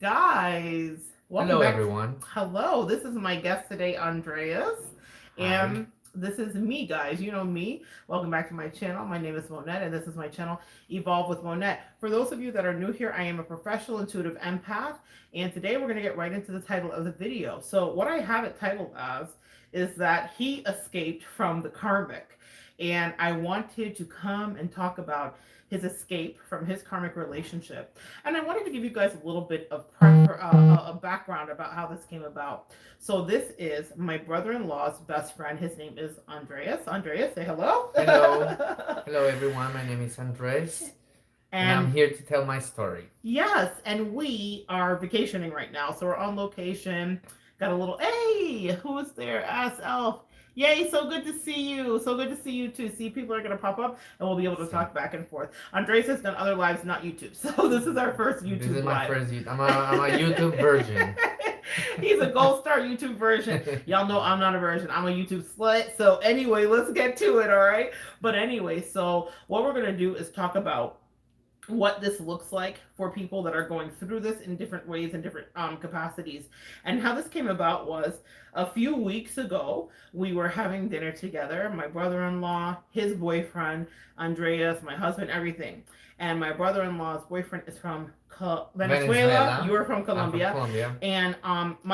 guys. Welcome Hello, back. everyone. Hello, this is my guest today, Andreas. Hi. And this is me, guys. You know me. Welcome back to my channel. My name is Monette, and this is my channel, Evolve with Monette. For those of you that are new here, I am a professional intuitive empath, and today we're going to get right into the title of the video. So, what I have it titled as is that he escaped from the karmic. And I wanted to come and talk about his escape from his karmic relationship. And I wanted to give you guys a little bit of a background about how this came about. So this is my brother-in-law's best friend. His name is Andreas. Andreas, say hello. Hello. Hello, everyone. My name is Andres, and I'm And here to tell my story. yes, and we are vacationing right now. So we're on location. Got a little, hey, who is there? Ask Elf. Yay, so good to see you. So good to see you too. See, people are going to pop up and we'll be able to So, talk back and forth. Andres has done other lives, not YouTube. So this is our first this YouTube is my live. first YouTube. I'm a YouTube virgin. He's a gold star YouTube version. Y'all know I'm not a virgin. I'm a YouTube slut. So anyway, let's get to it, all right? But anyway, so what we're going to do is talk about what this looks like for people that are going through this in different ways and different capacities. And how this came about was a few weeks ago, we were having dinner together, my brother-in-law, his boyfriend, Andreas, my husband, everything. And my brother-in-law's boyfriend is from Venezuela. You are from I'm from Colombia. Colombia. And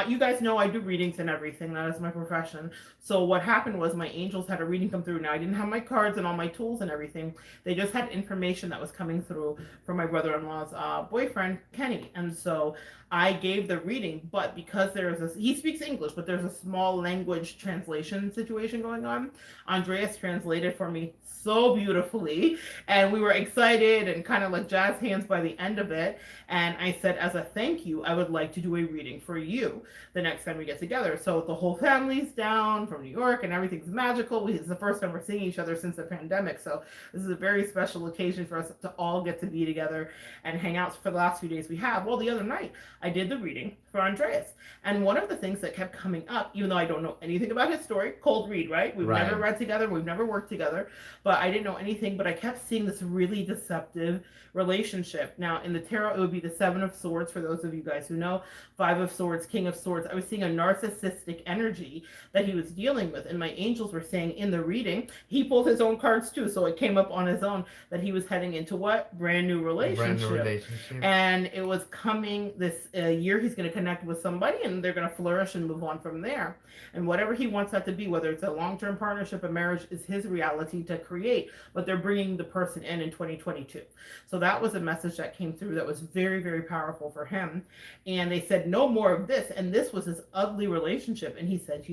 you guys know I do readings and everything. That is my profession. So what happened was my angels had a reading come through. Now I didn't have my cards and all my tools and everything. They just had information that was coming through from my brother-in-law's boyfriend, Kenny. And so I gave the reading, but because he speaks English, but there's a small language translation situation going on. Andreas translated for me so beautifully, and we were excited and kind of like jazz hands by the end of it. And I said, as a thank you, I would like to do a reading for you the next time we get together. So the whole family's down from New York and everything's magical. It's the first time we're seeing each other since the pandemic. So this is a very special occasion for us to all get to be together and hang out for the last few days we have. Well, the other night, I did the reading for Andreas. And one of the things that kept coming up, even though I don't know anything about his story, cold read, right? We've never read together, we've never worked together, but I didn't know anything, but I kept seeing this really deceptive relationship. Now, in the tarot, it would be the Seven of Swords, for those of you guys who know, Five of Swords, King of Swords. I was seeing a narcissistic energy that he was dealing with, and my angels were saying in the reading, he pulled his own cards too, so it came up on his own that he was heading into what? Brand new relationship. And it was coming this year, he's going to connect with somebody, and they're going to flourish and move on from there. And whatever he wants that to be, whether it's a long-term partnership, a marriage, is his reality to create, but they're bringing the person in 2022. So that was a message that came through that was very, very powerful for him. And they said, no more of this. And this was his ugly relationship. And he said,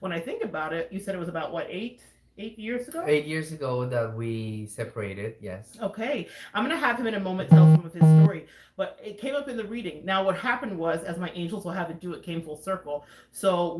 when I think about it, you said it was about what, 8 years ago? 8 years ago that we separated, yes. Okay. I'm going to have him in a moment tell some of his story. But it came up in the reading. Now, what happened was, as my angels will have it do, it came full circle. So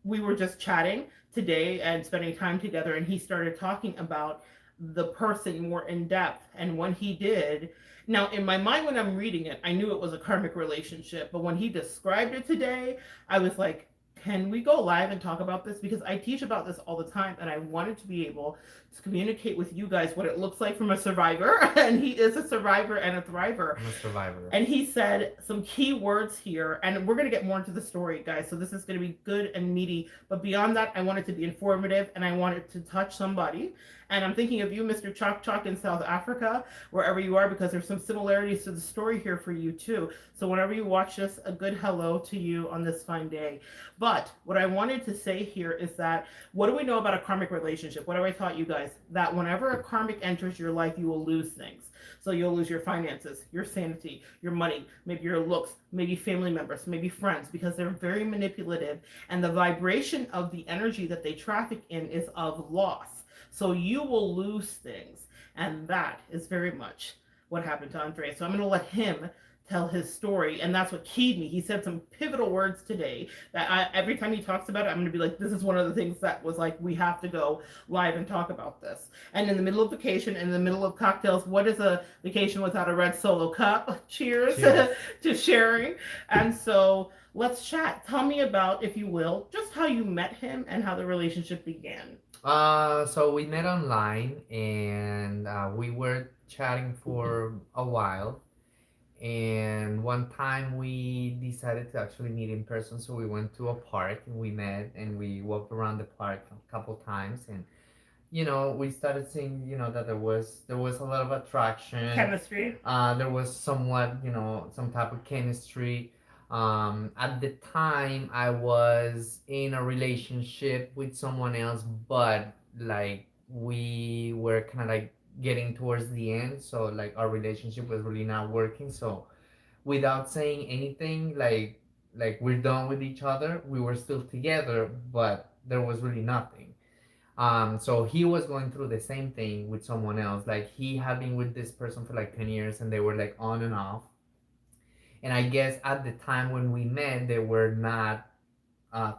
we were just chatting today and spending time together, and he started talking about the person more in depth. And when he did, now in my mind when I'm reading it, I knew it was a karmic relationship, but when he described it today, I was like, can we go live and talk about this? Because I teach about this all the time, and I wanted to be able to communicate with you guys what it looks like from a survivor. And he is a survivor and a thriver. I'm a survivor. And he said some key words here, and we're going to get more into the story, guys. So this is going to be good and meaty. But beyond that, I want it to be informative, and I want it to touch somebody. And I'm thinking of you, Mr. Chalk Chalk in South Africa, wherever you are, because there's some similarities to the story here for you too. So whenever you watch this, a good hello to you on this fine day. But what I wanted to say here is that, what do we know about a karmic relationship? What have I taught you guys? That whenever a karmic enters your life, you will lose things. So you'll lose your finances, your sanity, your money, maybe your looks, maybe family members, maybe friends, because they're very manipulative. And the vibration of the energy that they traffic in is of loss. So you will lose things. And that is very much what happened to Andre. So I'm going to let him tell his story. And that's what keyed me. He said some pivotal words today that every time he talks about it, I'm going to be like, this is one of the things that was like, we have to go live and talk about this. And in the middle of vacation, in the middle of cocktails, what is a vacation without a red Solo cup? Cheers. To sharing. And so let's chat. Tell me about, if you will, just how you met him and how the relationship began. So we met online, and we were chatting for a while, And one time we decided to actually meet in person, so we went to a park and we met and we walked around the park a couple times. And we started seeing that there was a lot of attraction. Chemistry. There was somewhat some type of chemistry. At the time I was in a relationship with someone else, but like we were kind of like getting towards the end, so like our relationship was really not working. So without saying anything, like we're done with each other, we were still together, but there was really nothing. So he was going through the same thing with someone else. Like he had been with this person for like 10 years and they were like on and off. And I guess at the time when we met, they were not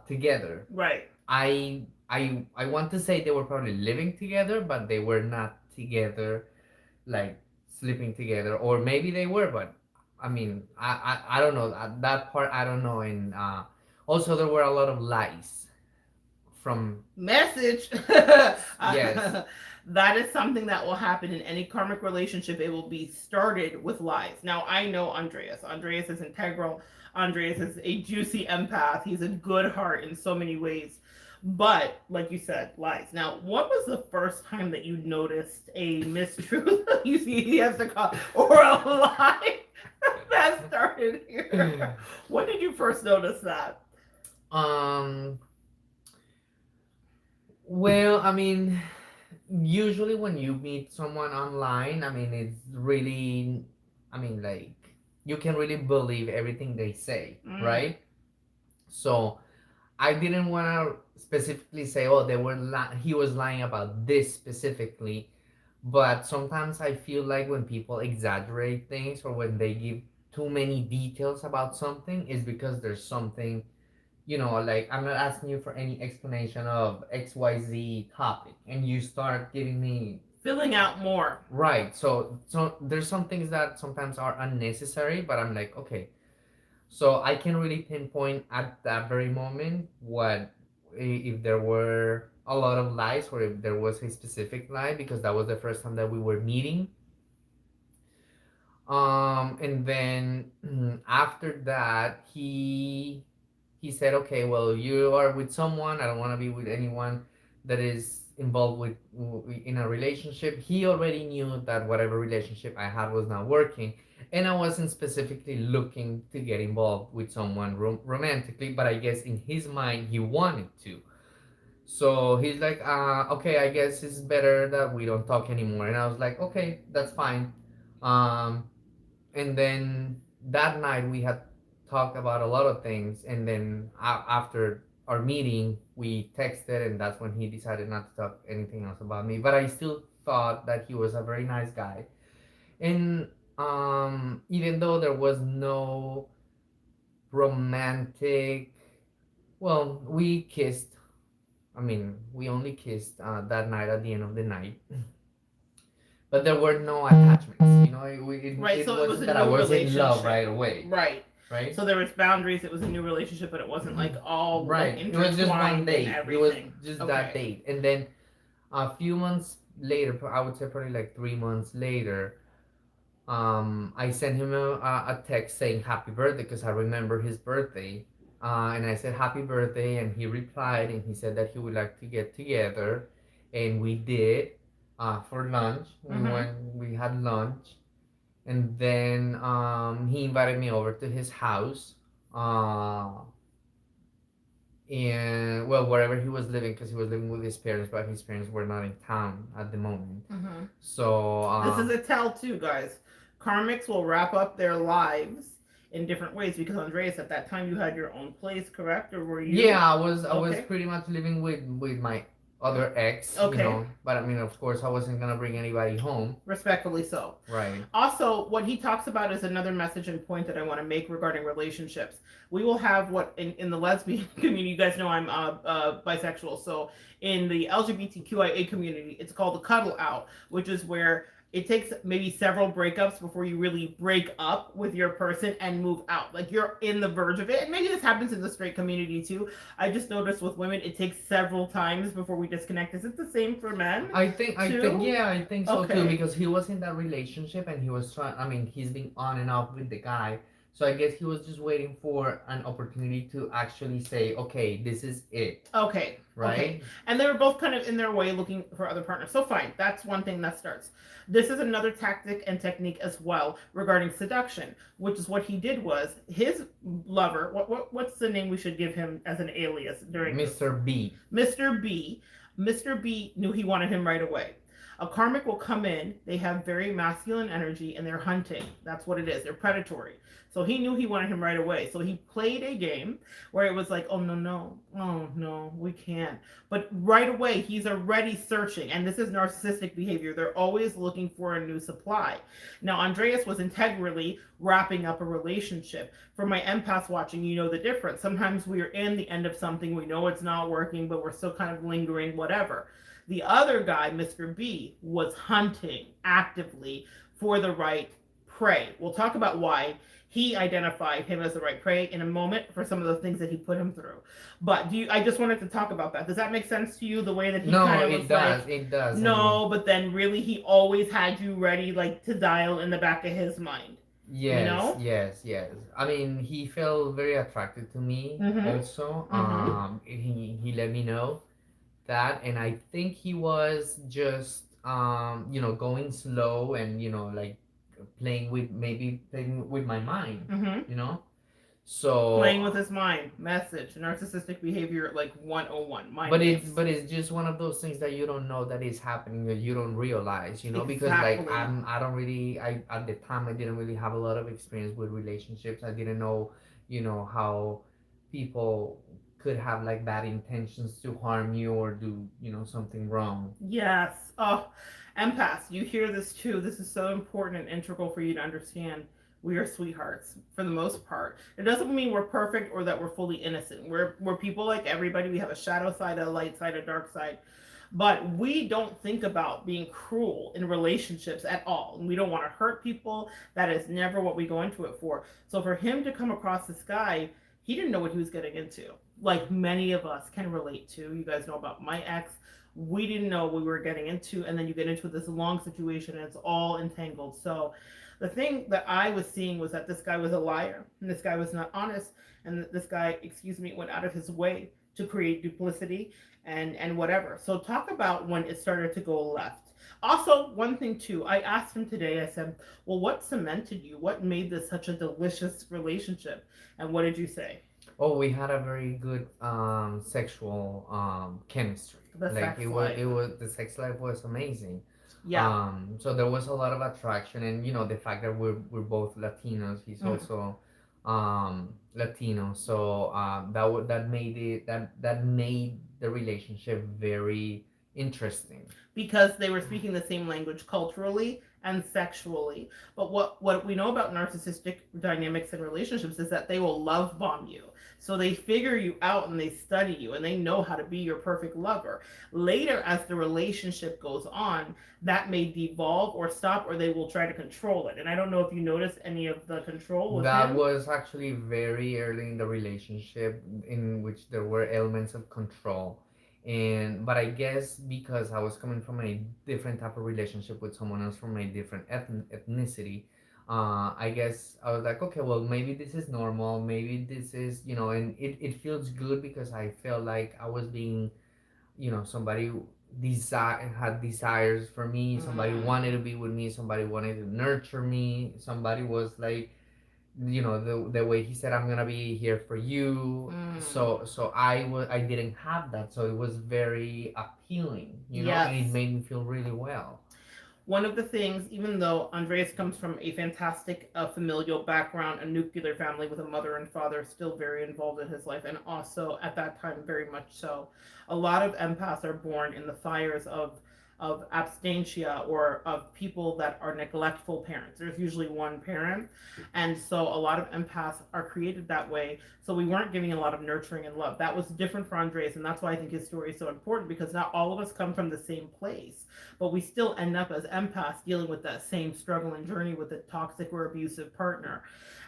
together. Right. I want to say they were probably living together, but they were not together, like sleeping together, or maybe they were, but I mean, I don't know that part. I don't know. And also there were a lot of lies from Message. yes. That is something that will happen in any karmic relationship. It will be started with lies. Now, I know Andreas. Andreas is integral. Andreas is a juicy empath. He's a good heart in so many ways. But, like you said, lies. Now, what was the first time that you noticed a mistruth? You see, he has to call, or a lie that started here. When did you first notice that? Well, I mean, usually when you meet someone online, I mean, it's really, I mean, like, you can really believe everything they say, right? So I didn't want to specifically say, oh, he was lying about this specifically, but sometimes I feel like when people exaggerate things or when they give too many details about something, is because there's something, like I'm not asking you for any explanation of XYZ topic, and you start giving me filling out more. Right. So there's some things that sometimes are unnecessary, but I'm like, okay. So I can really pinpoint at that very moment what if there were a lot of lies or if there was a specific lie, because that was the first time that we were meeting. And then after that, he said, okay, well, you are with someone. I don't want to be with anyone that is involved in a relationship. He already knew that whatever relationship I had was not working, and I wasn't specifically looking to get involved with someone romantically, but I guess in his mind he wanted to. So he's like, okay, I guess it's better that we don't talk anymore. And I was like, okay, that's fine. um and then that night we had talked about a lot of things, and then after our meeting we texted, and that's when he decided not to talk anything else about me, but I still thought that he was a very nice guy. And even though there was no romantic, well, we kissed. I mean, we only kissed that night at the end of the night, but there were no attachments. Right, so it was wasn't that a I new was in love relationship. right away. Right. Right. So there was boundaries. It was a new relationship, but it wasn't like all Right. like, It was just one intertwined date. and It was everything. just Okay. that date, and then a few months later, I would say probably like 3 months later, I sent him a text saying happy birthday because I remember his birthday. And I said happy birthday, and he replied and he said that he would like to get together, and we did for lunch. We had lunch, and then he invited me over to his house. And well, wherever he was living, because he was living with his parents, but his parents were not in town at the moment. So this is a tell too, guys. Karmics will wrap up their lives in different ways, because Andreas, at that time you had your own place, correct? Or were you? Yeah, I was Okay. pretty much living with my other ex. Okay. But I mean, of course, I wasn't gonna bring anybody home. Respectfully so. Right. Also, what he talks about is another message and point that I want to make regarding relationships. We will have what in the lesbian community, you guys know I'm bisexual. So in the LGBTQIA community, it's called the Cuddle Out, which is where it takes maybe several breakups before you really break up with your person and move out. Like you're in the verge of it. And maybe this happens in the straight community too. I just noticed with women, it takes several times before we disconnect. Is it the same for men? Yeah, I think so too, Okay. because he was in that relationship and he was trying. I mean, he's been on and off with the guy, so I guess he was just waiting for an opportunity to actually say, okay, this is it, Okay. right? Okay. And they were both kind of in their way looking for other partners. So fine. That's one thing that starts. This is another tactic and technique as well regarding seduction, which is what he did was his lover. What's the name we should give him as an alias during Mr. B. Mr. B. Mr. B knew he wanted him right away. A karmic will come in, they have very masculine energy and they're hunting. That's what it is. They're predatory. So he knew he wanted him right away. So he played a game where it was like, oh, no, oh, no, we can't. But right away, he's already searching. And this is narcissistic behavior. They're always looking for a new supply. Now, Andreas was integrally wrapping up a relationship. For my empaths watching, you know the difference. Sometimes we are in the end of something, we know it's not working, but we're still kind of lingering, whatever. The other guy, Mr. B, was hunting actively for the right prey. We'll talk about why he identified him as the right prey in a moment for some of the things that he put him through. But I just wanted to talk about that. Does that make sense to you? The way that he No, kind of it was does. like, It does. no, but then really he always had you ready, like to dial in the back of his mind. Yes, You know? yes. I mean, he felt very attracted to me Mm-hmm. also. Mm-hmm. He let me know that, and I think he was just going slow and like playing with my mind, Mm-hmm. you know. So, Playing with his mind. Message. Narcissistic behavior like 101. Mind but games. it's just one of those things that you don't know that is happening, that you don't realize, because like Exactly. I don't really, I at the time I didn't really have a lot of experience with relationships. I didn't know, how people could have like bad intentions to harm you or do something wrong. Yes. Oh, empaths, you hear this too. This is so important and integral for you to understand. We are sweethearts for the most part. It doesn't mean we're perfect or that we're fully innocent. We're people like everybody. We have a shadow side, a light side, a dark side. But we don't think about being cruel in relationships at all. And we don't want to hurt people. That is never what we go into it for. So for him to come across this guy, he didn't know what he was getting into. Like many of us can relate to. You guys know about my ex. We didn't know what we were getting into. And then you get into this long situation and it's all entangled. So the thing that I was seeing was that this guy was a liar and this guy was not honest. And this guy, went out of his way to create duplicity and whatever. So talk about when it started to go left. Also, one thing too, I asked him today, I said, well, what cemented you? What made this such a delicious relationship? And what did you say? Oh, we had a very good sexual chemistry. The Like sex life. the sex life was amazing. Yeah. So there was a lot of attraction, and the fact that we're both Latinos. He's also Latino, so that made the relationship very interesting. Because they were speaking the same language culturally and sexually. But what we know about narcissistic dynamics and relationships is that they will love bomb you. So they figure you out and they study you and they know how to be your perfect lover. Later, as the relationship goes on, that may devolve or stop, or they will try to control it. And I don't know if you noticed any of the control with That him. was actually very early in the relationship, in which there were elements of control. But I guess because I was coming from a different type of relationship with someone else from a different ethnicity, I guess I was like, okay, well, maybe this is normal. Maybe this is, and it feels good because I felt like I was being, somebody had desires for me. Somebody wanted to be with me. Somebody wanted to nurture me. Somebody was like, the way he said, I'm gonna be here for you. So I didn't have that, so it was very appealing, Yes. and it made me feel really well. One of the things, even though Andreas comes from a fantastic familial background, a nuclear family with a mother and father still very involved in his life, and also at that time very much so, a lot of empaths are born in the fires of of absentia or of people that are neglectful parents. There's usually one parent. And so a lot of empaths are created that way. So we weren't giving a lot of nurturing and love. That was different for Andreas. And that's why I think his story is so important, because not all of us come from the same place, but we still end up as empaths dealing with that same struggle and journey with a toxic or abusive partner.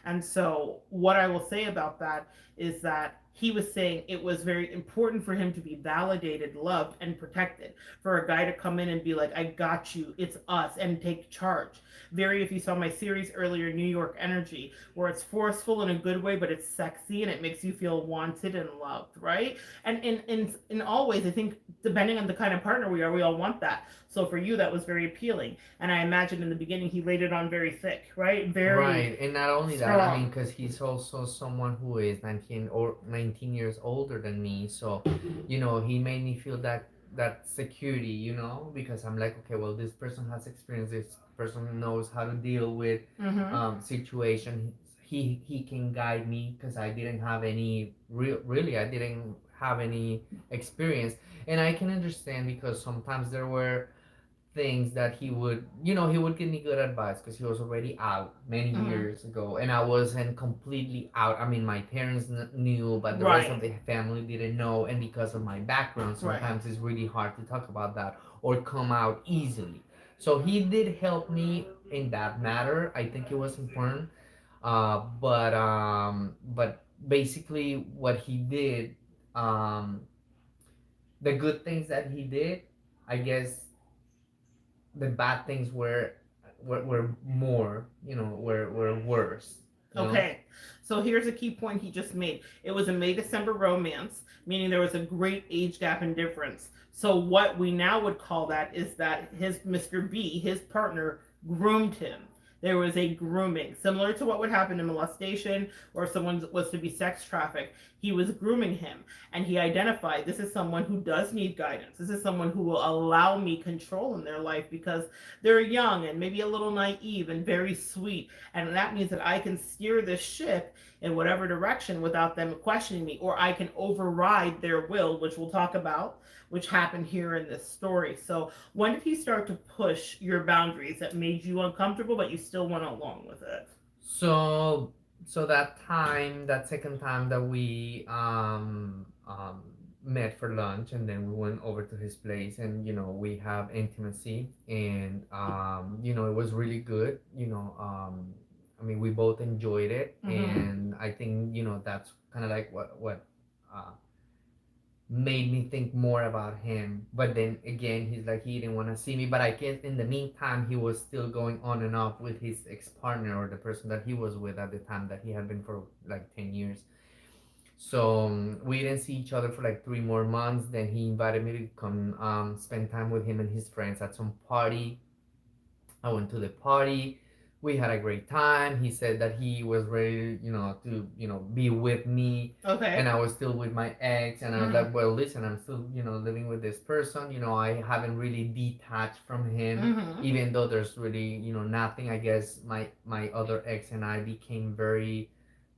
And so, what I will say about that is that he was saying it was very important for him to be validated, loved, and protected. For a guy to come in and be like, I got you, it's us, and take charge. Very, if you saw my series earlier, New York Energy, where it's forceful in a good way, but it's sexy and it makes you feel wanted and loved, right? And in all ways, I think depending on the kind of partner we are, we all want that. So for you, that was very appealing. And I imagine in the beginning, he laid it on very thick, right? Very right. And not only that, I strong. mean, because he's also someone who is 19 years older than me, so he made me feel that security, because I'm like, okay, well, this person has experience, this person knows how to deal with Mm-hmm. situation. He can guide me, because I didn't have any really, I didn't have any experience. And I can understand, because sometimes there were things that he would give me good advice, because he was already out many Mm-hmm. years ago, and I wasn't completely out. I mean, my parents knew, but the rest of Right. the family didn't know, and because of my background, Right. sometimes it's really hard to talk about that or come out easily. So he did help me in that matter. I think it was important. But basically what he did, um the good things that he did, I guess the bad things were more, were worse. Okay. So here's a key point he just made. It was a May December romance, meaning there was a great age gap and difference. So what we now would call that is that his Mr. B, his partner, groomed him. There was a grooming, similar to what would happen in molestation or if someone was to be sex trafficked. He was grooming him, and he identified this is someone who does need guidance. This is someone who will allow me control in their life because they're young and maybe a little naive and very sweet. And that means that I can steer this ship in whatever direction without them questioning me, or I can override their will, which we'll talk about, which happened here in this story. So, when did he start to push your boundaries that made you uncomfortable, but you still went along with it? So that second time that we met for lunch, and then we went over to his place, and we have intimacy, and it was really good. I mean, we both enjoyed it, Mm-hmm. and I think that's kind of like what uh, made me think more about him. But then again, he's like, he didn't want to see me. But I guess in the meantime, he was still going on and off with his ex partner, or the person that he was with at the time, that he had been for like 10 years. So we didn't see each other for like 3 more months. Then he invited me to come spend time with him and his friends at some party. I went to the party. We had a great time. He said that he was ready, to, be with me. And Okay. I was still with my ex. And I was Mm-hmm. like, well, listen, I'm still, living with this person. I haven't really detached from him, Mm-hmm. even though there's really, nothing. I guess my other ex and I became very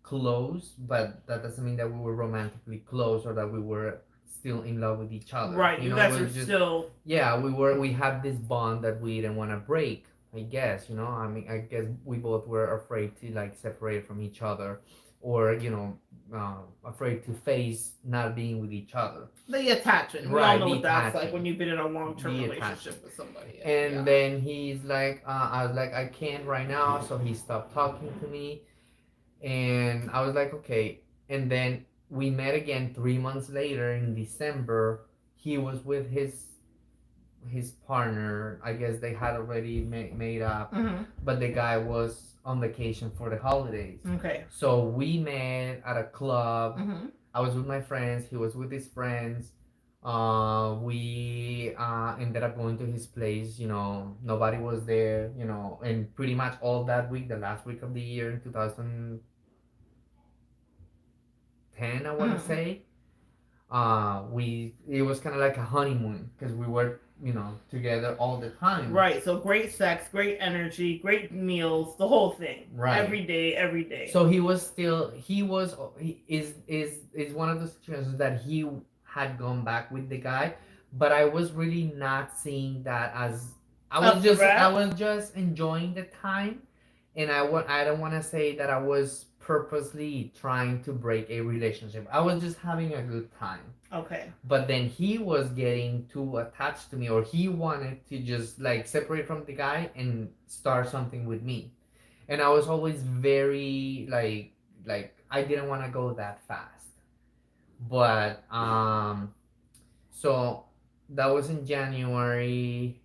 close, but that doesn't mean that we were romantically close, or that we were still in love with each other. Right. You It guys are was just, still. yeah, we had this bond that we didn't want to break. I guess, I mean, I guess we both were afraid to like separate from each other, or afraid to face not being with each other. The attachment. We all Right, know what that's like when detaching, you've been in a long term detaching. relationship with somebody. And Yeah. then he's like, I was like, I can't right now, so he stopped talking to me, and I was like, okay. And then we met again 3 months later in December. He was with his partner. I guess they had already made up, Mm-hmm. but the guy was on vacation for the holidays. Okay. So we met at a club. Mm-hmm. I was with my friends. He was with his friends. We ended up going to his place. Nobody was there. And pretty much all that week, the last week of the year in 2010, I want to Mm-hmm. say, we it was kind of like a honeymoon, because we were together all the time. Right. So great sex, great energy, great meals, the whole thing. Right. Every day, every day. So he is one of the situations that he had gone back with the guy, but I was really not seeing that as A I threat? was just enjoying the time, and I don't want to say that I was purposely trying to break a relationship. I was just having a good time. Okay. But then he was getting too attached to me, or he wanted to just like separate from the guy and start something with me. And I was always very like I didn't want to go that fast. But so that was in January,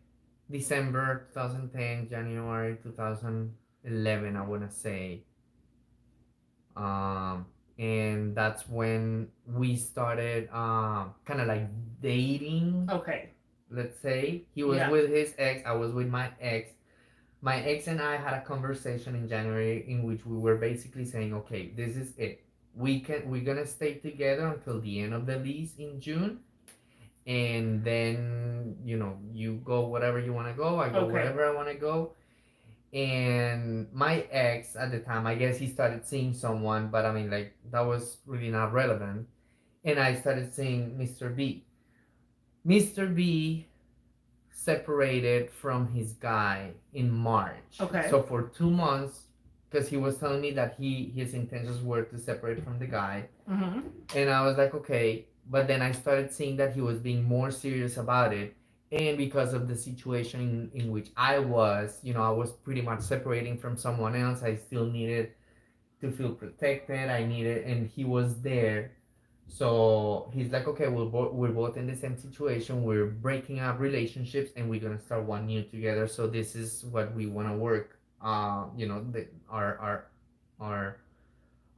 December 2010, January 2011, I want to say. Um, and that's when we started kind of like dating, Okay. let's say. He was Yeah. with his ex, I was with my ex. My ex and I had a conversation in January in which we were basically saying, okay, this is it. We're gonna stay together until the end of the lease in June, and then you go whatever you want to go, I go Okay. wherever I want to go. And my ex at the time, I guess he started seeing someone, but I mean, like, that was really not relevant. And I started seeing Mr. B separated from his guy in March. Okay. So for 2 months, because he was telling me that his intentions were to separate from the guy. Mm-hmm. And I was like, okay. But then I started seeing that he was being more serious about it. And because of the situation in which I was pretty much separating from someone else. I still needed to feel protected. And he was there. So he's like, okay, we're both in the same situation. We're breaking up relationships and we're going to start one new together. So this is what we want to work. Our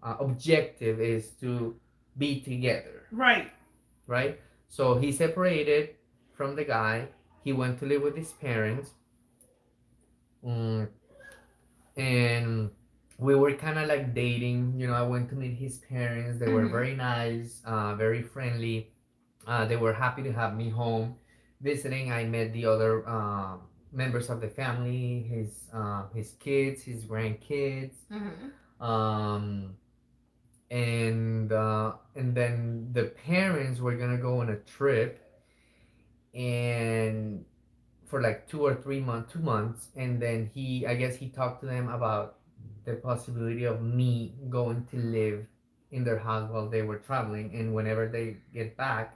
objective is to be together, Right. right? So he separated from the guy. He went to live with his parents, mm, and we were kind of like dating. I went to meet his parents. They were Mm-hmm. very nice, very friendly. They were happy to have me home visiting. I met the other members of the family, his kids, his grandkids. Mm-hmm. Um, and then the parents were gonna go on a trip, and for like 2 or 3 months, 2 months. And then I guess he talked to them about the possibility of me going to live in their house while they were traveling, and whenever they get back,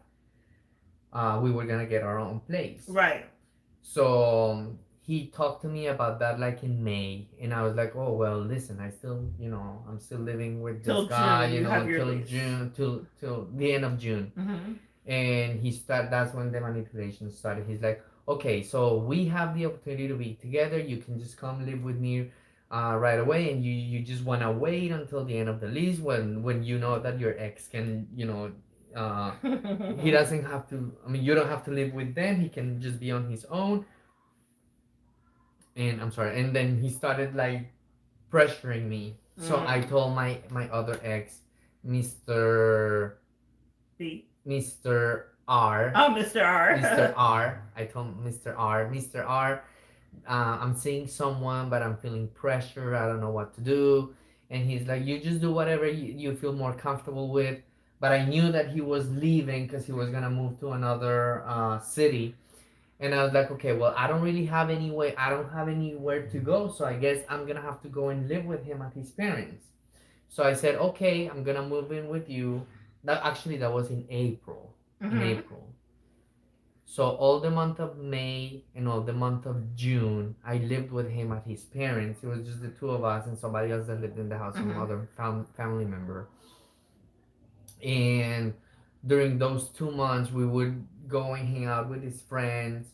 we were gonna get our own place. Right. So he talked to me about that like in May, and I was like, oh well, listen, I'm still living with this Till guy, June, you have your until lease. June, till the end of June. Mm-hmm. And that's when the manipulation started. He's like, okay, so we have the opportunity to be together. You can just come live with me right away, and you just want to wait until the end of the lease when you know that your ex can, he doesn't have to, I mean, you don't have to live with them. He can just be on his own. And I'm sorry. And then he started like pressuring me. So I told my other ex, Mr. B. Mr. R. Oh, Mr. R. Mr. R. I told Mr. R, I'm seeing someone, but I'm feeling pressure. I don't know what to do. And he's like, you just do whatever you feel more comfortable with. But I knew that he was leaving because he was going to move to another city. And I was like, okay, well, I don't really have any way, I don't have anywhere to go. So I guess I'm going to have to go and live with him at his parents'. So I said, okay, I'm going to move in with you. That was in April. Mm-hmm. In April. So all the month of May and all the month of June, I lived with him at his parents. It was just the two of us and somebody else that lived in the house, some other family member. And during those 2 months, we would go and hang out with his friends.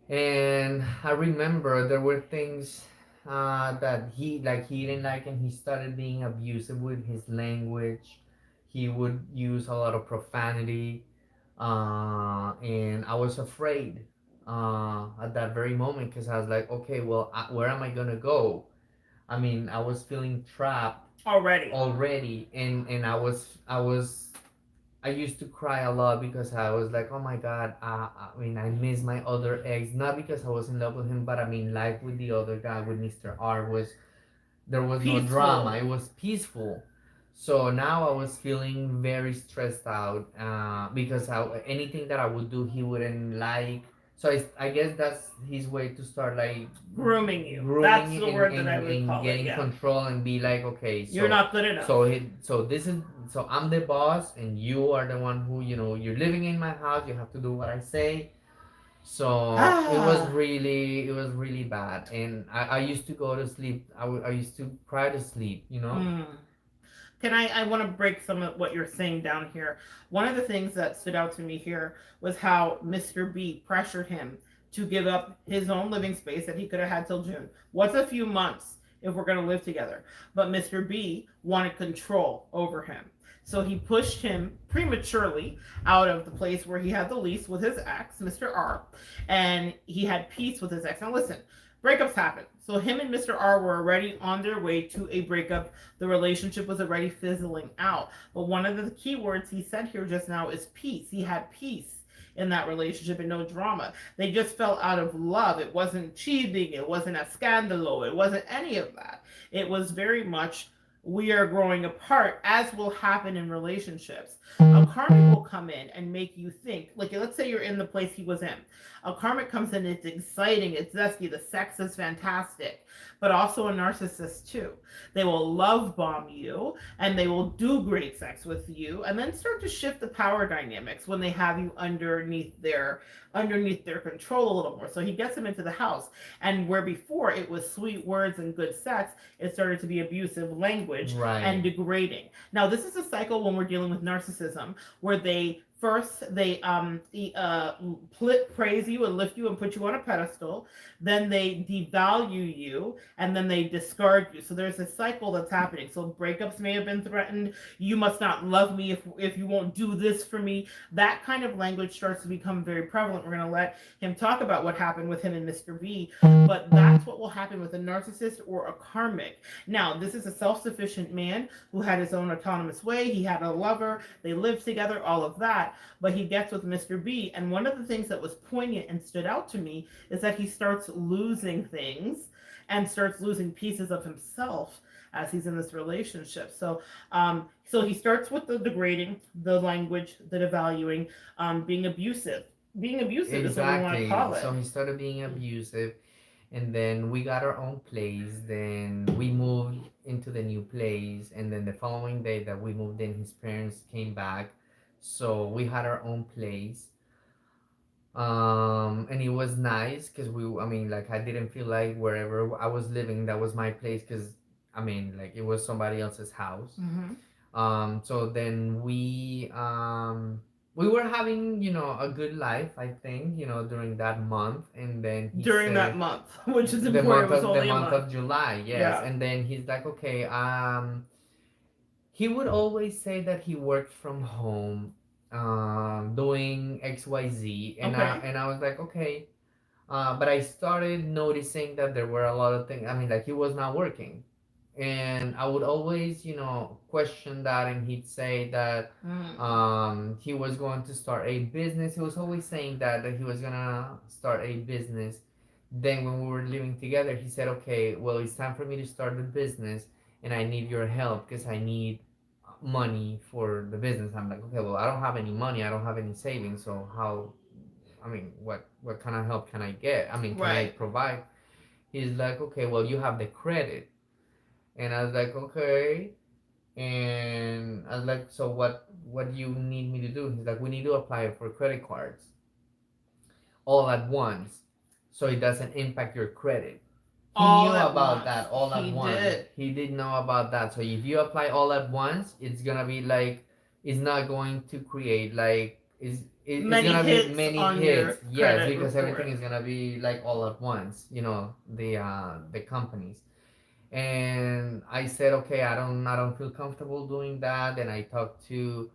And I remember there were things that he didn't like, and he started being abusive with his language. He would use a lot of profanity, and I was afraid at that very moment because I was like, okay, well, where am I gonna go? I mean, I was feeling trapped already, and I used to cry a lot because I was like, oh my god, I mean, I miss my other ex, not because I was in love with him, but I mean, life with the other guy, with Mr. R, there was Peaceful. no drama. It was peaceful. So now I was feeling very stressed out because anything that I would do, he wouldn't like. So I guess that's his way to start like Grooming you. grooming That's you the word that I would and call it. getting Yeah. control and be like, okay, You're not good enough. so this is so I'm the boss and you are the one who you're living in my house. You have to do what I say. So Ah. it was really bad, and I used to go to sleep. I used to cry to sleep. Mm. I want to break some of what you're saying down here. One of the things that stood out to me here was how Mr. B pressured him to give up his own living space that he could have had till June. What's a few months if we're going to live together? But Mr. B wanted control over him. So he pushed him prematurely out of the place where he had the lease with his ex, Mr. R, and he had peace with his ex. Now, listen, breakups happen. So him and Mr. R were already on their way to a breakup. The relationship was already fizzling out. But one of the key words he said here just now is peace. He had peace in that relationship and no drama. They just fell out of love. It wasn't cheating. It wasn't a scandalo. It wasn't any of that. It was very much we are growing apart, as will happen in relationships. A karmic will come in and make you think, like, let's say you're in the place he was in. A karmic comes in, it's exciting, it's zesty, the sex is fantastic, but also a narcissist too. They will love bomb you and they will do great sex with you and then start to shift the power dynamics when they have you underneath their control a little more. So he gets him into the house, and where before it was sweet words and good sex, it started to be abusive language and degrading. Now this is a cycle when we're dealing with narcissism where they praise you and lift you and put you on a pedestal, then they devalue you, and then they discard you. So there's a cycle that's happening. So breakups may have been threatened. You must not love me if you won't do this for me. That kind of language starts to become very prevalent. We're going to let him talk about what happened with him and Mr. B, but that's what will happen with a narcissist or a karmic. Now, this is a self-sufficient man who had his own autonomous way. He had a lover. They lived together, all of that. But he gets with Mr. B. And one of the things that was poignant and stood out to me is that he starts losing things and starts losing pieces of himself as he's in this relationship. So he starts with the degrading, the language, the devaluing, being abusive. Being abusive is what we want to call it. So he started being abusive, and then we got our own place. Then we moved into the new place, and then the following day that we moved in, his parents came back, so we had our own place. And it was nice because I mean, like, I didn't feel like wherever I was living that was my place, because I mean, like, it was somebody else's house. So then we were having, a good life, I think, during that month. And then during that month, which is important, the month of July, yes. Yeah. And then he's like, okay, he would always say that he worked from home, doing XYZ, and I was like, okay. But I started noticing that there were a lot of things. I mean, like, he was not working, and I would always, question that, and he'd say that he was going to start a business. He was always saying that he was gonna start a business. Then when we were living together, he said, okay, well, it's time for me to start the business, and I need your help because I need money for the business. I'm like, okay, well, I don't have any money, I don't have any savings, so how, I mean, what kind of help can I get? I mean, can I provide? He's like, okay, well, you have the credit. And I was like, okay. And I was like, so what do you need me to do? He's like, we need to apply for credit cards all at once, so it doesn't impact your credit. He knew about that all at once. He did know about that. So if you apply all at once, it's gonna be like, it's not going to create like, it's gonna be many hits. Yes, because everything is gonna be like all at once. The companies. And I said, okay, I don't feel comfortable doing that. And I talked to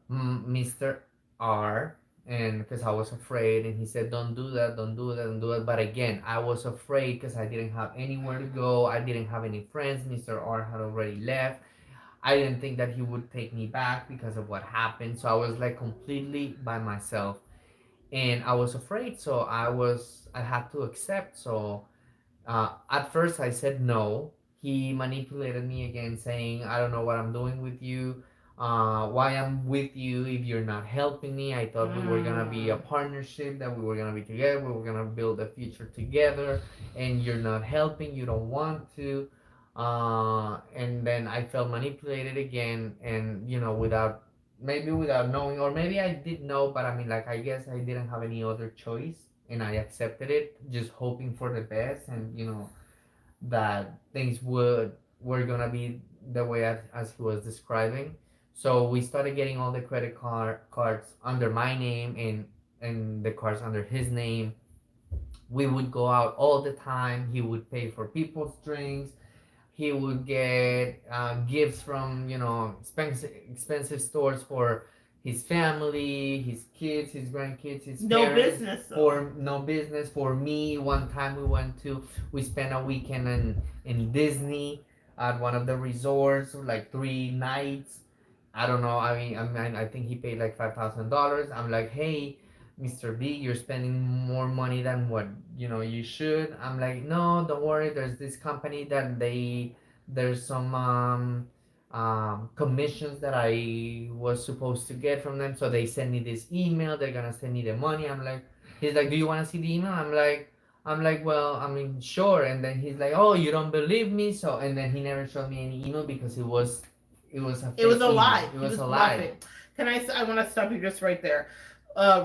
Mr. R, and because I was afraid, and he said, don't do that, don't do that, don't do it. But again, I was afraid because I didn't have anywhere to go. I didn't have any friends. Mr. R had already left. I didn't think that he would take me back because of what happened. So I was like completely by myself, and I was afraid. So I had to accept. So at first I said no. he manipulated me again, saying, I don't know what I'm doing with you, why I'm with you if you're not helping me. I thought we were gonna be a Mm. partnership, that we were gonna be together, we were gonna build a future together, and you're not helping, you don't want to. And then I felt manipulated again, and without, maybe without knowing, or maybe I did know, but I mean, like, I guess I didn't have any other choice, and I accepted it, just hoping for the best, and that things were gonna be the way as he was describing. So we started getting all the cards under my name, and the cards under his name. We would go out all the time. He would pay for people's drinks. He would get gifts from expensive stores for his family, his kids, his grandkids, his No parents. business though. For no business. For me, one time we spent a weekend in Disney at one of the resorts, like 3 nights. I don't know. I think he paid like $5,000. I'm like, hey, Mr. B, you're spending more money than what you should. I'm like, no, don't worry. There's this company that there's some commissions that I was supposed to get from them. So they send me this email. They're gonna send me the money. I'm like, he's like, do you want to see the email? I'm like, well, I mean, sure. And then he's like, oh, you don't believe me? So, and then he never showed me any email because it was a It was fake a email. lie. It He was was a lie. bluffing. I want to stop you just right there.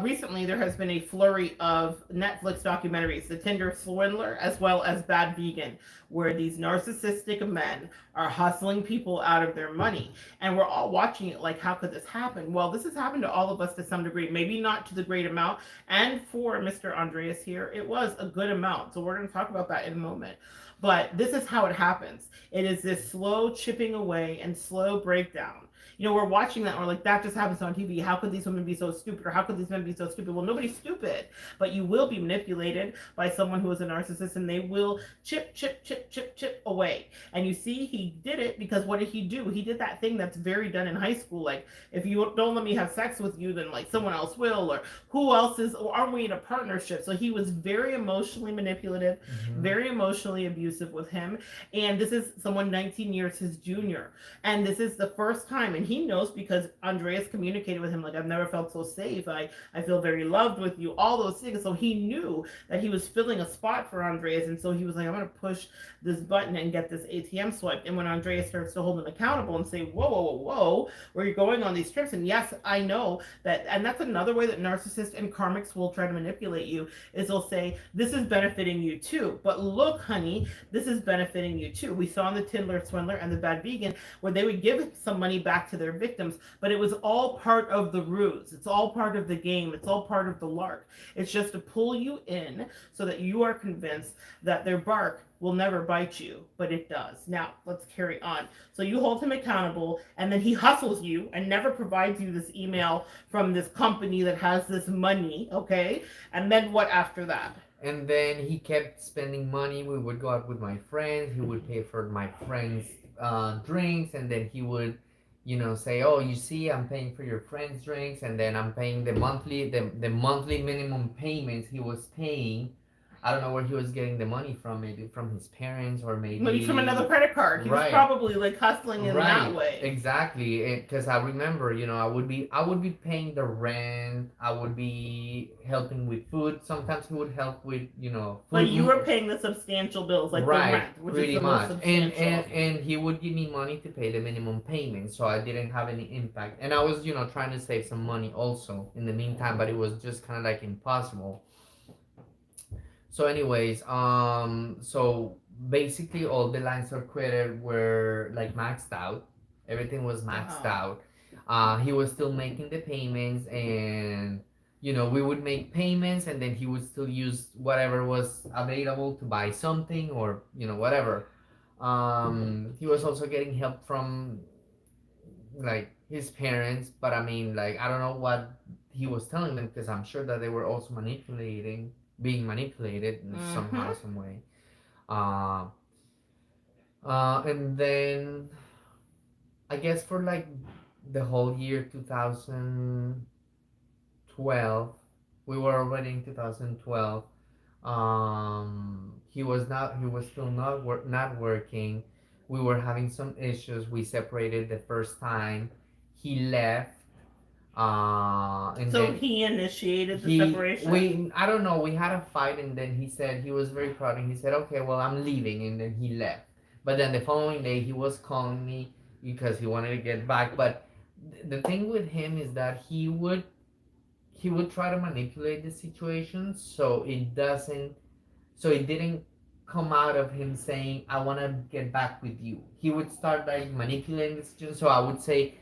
Recently, there has been a flurry of Netflix documentaries, The Tinder Swindler, as well as Bad Vegan, where these narcissistic men are hustling people out of their money. And we're all watching it like, how could this happen? Well, this has happened to all of us to some degree, maybe not to the great amount. And for Mr. Andreas here, it was a good amount. So we're going to talk about that in a moment. But this is how it happens. It is this slow chipping away and slow breakdown. We're watching that and we're like, that just happens on TV. How could these women be so stupid? Or how could these men be so stupid? Well, nobody's stupid, but you will be manipulated by someone who is a narcissist, and they will chip, chip, chip, chip, chip away. And you see, he did it because what did he do? He did that thing that's very done in high school. Like, if you don't let me have sex with you, then like someone else will, or who else is, or aren't we in a partnership? So he was very emotionally manipulative, very emotionally abusive with him. And this is someone 19 years his junior. And this is the first time, and he knows because Andreas communicated with him like, I've never felt so safe. I feel very loved with you, all those things. So he knew that he was filling a spot for Andreas. And so he was like, I'm going to push this button and get this ATM swiped. And when Andreas starts to hold him accountable and say, whoa, whoa, whoa, whoa, where you're going on these trips. And yes, I know that. And that's another way that narcissists and karmics will try to manipulate you, is they'll say, this is benefiting you too. But look, honey, this is benefiting you too. We saw in the Tinder Swindler and the Bad Vegan where they would give some money back to their victims, but it was all part of the ruse. It's all part of the game. It's all part of the lark. It's just to pull you in so that you are convinced that their bark will never bite you, but it does. Now, let's carry on. So you hold him accountable, and then he hustles you and never provides you this email from this company that has this money, okay? And then what after that? And then he kept spending money. We would go out with my friends. He would pay for my friends' drinks, and then he would, say, "Oh, you see, I'm paying for your friends' drinks, and then I'm paying the monthly minimum payments he was paying." I don't know where he was getting the money from. Maybe from his parents, or Maybe from another credit card. He was probably like hustling in that way. Exactly, because I remember, I would be paying the rent. I would be helping with food. Sometimes he would help with, food. But you were paying the substantial bills, like the rent, which is the most substantial. And he would give me money to pay the minimum payment, so I didn't have any impact. And I was, trying to save some money also in the meantime, but it was just kind of like impossible. So anyways, so basically all the lines of credit were like maxed out. Everything was maxed out. He was still making the payments, and we would make payments, and then he would still use whatever was available to buy something, or whatever. He was also getting help from like his parents, but I mean, like, I don't know what he was telling them, because I'm sure that they were also being manipulated in somehow, some way. And then I guess for like the whole year 2012, we were already in 2012. He was still not working. We were having some issues. We separated the first time. He left. And So then he initiated the he separation? we I don't know, we had a fight, and then he said he was very proud, and he said, okay, well, I'm leaving, and then he left. But then the following day he was calling me because he wanted to get back. But the thing with him is that he would try to manipulate the situation, so it didn't come out of him saying, I want to get back with you. He would start like manipulating the situation. So I would say,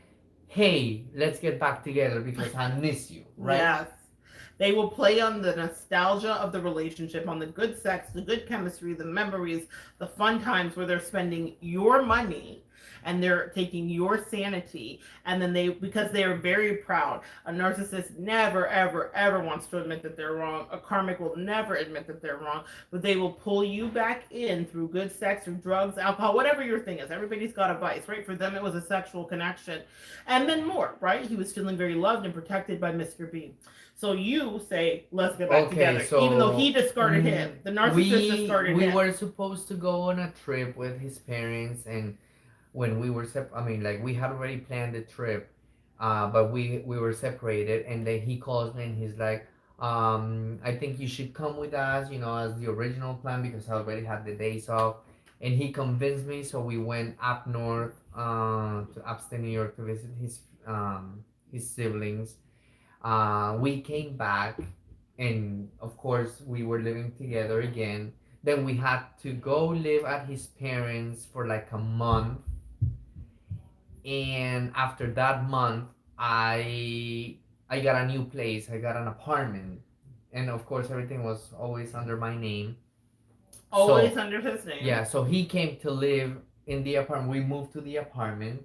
hey, let's get back together because I miss you, right? Yes. They will play on the nostalgia of the relationship, on the good sex, the good chemistry, the memories, the fun times where they're spending your money and they're taking your sanity. And then because they are very proud, a narcissist never, ever, ever wants to admit that they're wrong. A karmic will never admit that they're wrong, but they will pull you back in through good sex, through drugs, alcohol, whatever your thing is. Everybody's got a vice, right? For them, it was a sexual connection. And then more, right? He was feeling very loved and protected by Mr. B. So you say, let's get back together. So even though he discarded him. The narcissist discarded we him. were supposed to go on a trip with his parents, and when we were like we had already planned the trip, but we were separated, and then he calls me and he's like, I think you should come with us, as the original plan, because I already had the days off. And he convinced me, so we went up north, to upstate New York to visit his siblings. We came back, and of course we were living together again. Then we had to go live at his parents for like a month, and after that month, I got a new place. I got an apartment, and of course everything was always under my name. Always under his name. Yeah, so he came to live in the apartment. We moved to the apartment,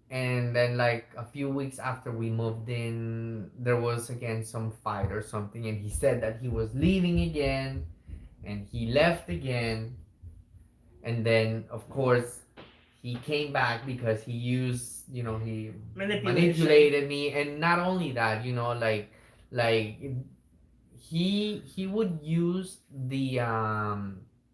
and then like a few weeks after we moved in, there was again some fight or something, and he said that he was leaving again, and he left again. And then of course he came back because he used, he manipulated me. And not only that, like he would use the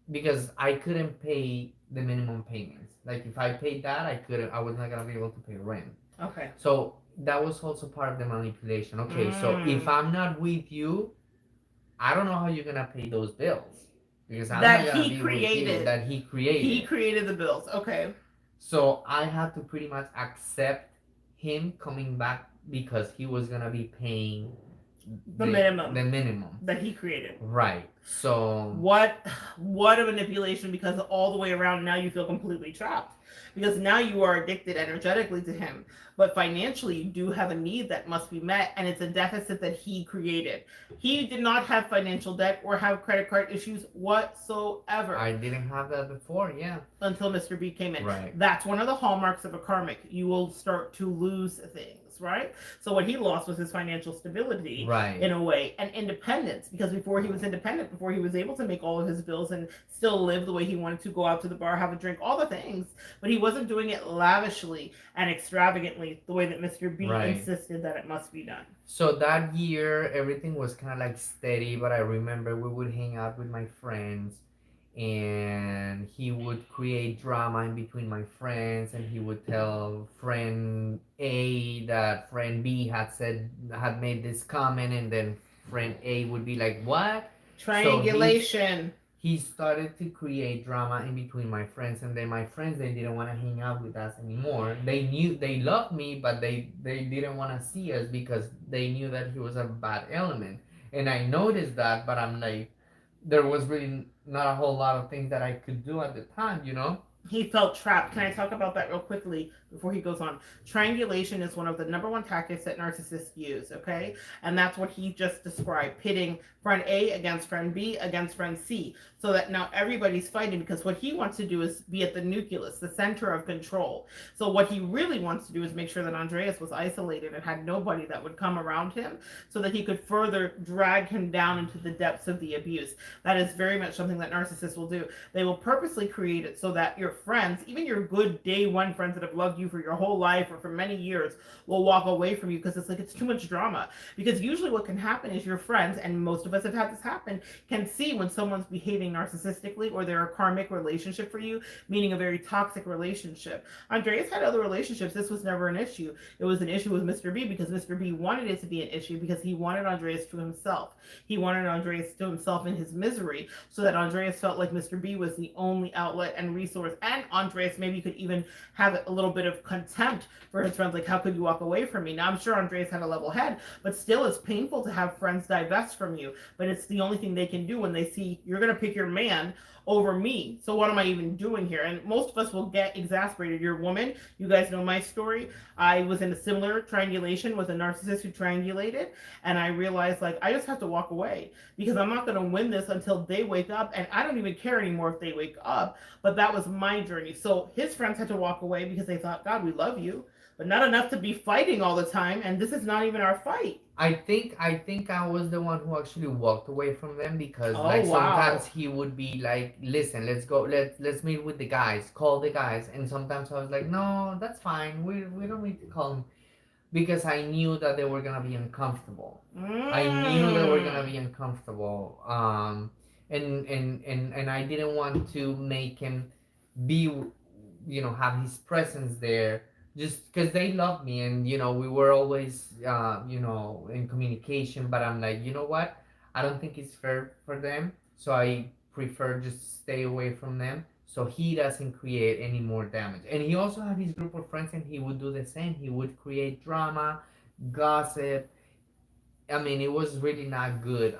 because I couldn't pay the minimum payments. Like if I paid that, I was not gonna be able to pay rent. Okay. So that was also part of the manipulation. Okay, so if I'm not with you, I don't know how you're gonna pay those bills, because I'm not gonna be with you. That he created. He created the bills. Okay. So I had to pretty much accept him coming back because he was gonna be paying the minimum. The minimum that he created. Right. So what a manipulation, because all the way around now you feel completely trapped. Because now you are addicted energetically to him, but financially you do have a need that must be met, and it's a deficit that he created. He did not have financial debt or have credit card issues whatsoever. I didn't have that before, yeah. Until Mr. B came in. Right. That's one of the hallmarks of a karmic. You will start to lose things, right? So what he lost was his financial stability, right, in a way, and independence, because before he was independent, before he was able to make all of his bills and still live the way he wanted to, go out to the bar, have a drink, all the things, but he wasn't doing it lavishly and extravagantly the way that Mr. B insisted that it must be done. So that year everything was kind of like steady, but I remember we would hang out with my friends, and he would create drama in between my friends, and he would tell friend A that friend B had made this comment, and then friend A would be like, what? Triangulation. So he started to create drama in between my friends, and then my friends, they didn't want to hang out with us anymore. They knew they loved me, but they didn't want to see us because they knew that he was a bad element. And I noticed that, but I'm like, there was really not a whole lot of things that I could do at the time, He felt trapped. Can I talk about that real quickly before he goes on? Triangulation is one of the number one tactics that narcissists use, okay? And that's what he just described, pitting friend A against friend B against friend C, so that now everybody's fighting, because what he wants to do is be at the nucleus, the center of control. So what he really wants to do is make sure that Andreas was isolated and had nobody that would come around him, so that he could further drag him down into the depths of the abuse. That is very much something that narcissists will do. They will purposely create it so that your friends, even your good day one friends that have loved loved you for your whole life or for many years will walk away from you because it's like it's too much drama. Because usually what can happen is your friends, and most of us have had this happen, can see when someone's behaving narcissistically or they're a karmic relationship for you, meaning a very toxic relationship. Andreas had other relationships. This was never an issue. It was an issue with Mr. B because Mr. B wanted it to be an issue because he wanted Andreas to himself. He wanted Andreas to himself in his misery so that Andreas felt like Mr. B was the only outlet and resource. And Andreas maybe could even have a little bit of contempt for his friends. Like, how could you walk away from me? Now, I'm sure Andreas had a level head, but still it's painful to have friends divest from you. But it's the only thing they can do when they see you're going to pick your man over me. So what am I even doing here? And most of us will get exasperated. You're a woman. You guys know my story. I was in a similar triangulation with a narcissist who triangulated, and I realized like I just have to walk away because I'm not going to win this until they wake up, and I don't even care anymore if they wake up. But that was my journey. So his friends had to walk away because they thought, God, we love you, but not enough to be fighting all the time, and this is not even our fight. I think I was the one who actually walked away from them because Oh, like wow. sometimes he would be like, listen, let's go, let's meet with the guys, call the guys, and sometimes I was like, no, that's fine, we don't need to call them, because I knew that they were gonna be uncomfortable. I knew they were gonna be uncomfortable. And I didn't want to make him be, have his presence there just because they love me, and we were always in communication. But I'm like, you know what, I don't think it's fair for them, so I prefer just stay away from them so he doesn't create any more damage. And he also had his group of friends, and he would do the same. He would create drama, gossip. I mean, it was really not good.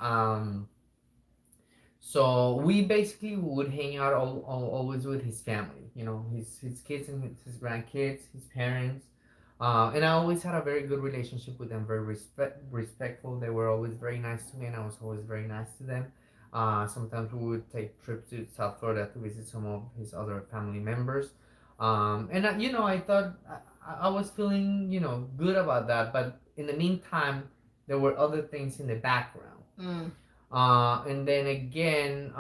So we basically would hang out always with his family, his kids and his grandkids, his parents. And I always had a very good relationship with them, very respectful. They were always very nice to me, and I was always very nice to them. Sometimes we would take trips to South Florida to visit some of his other family members. I thought I was feeling, good about that. But in the meantime, there were other things in the background. And then again,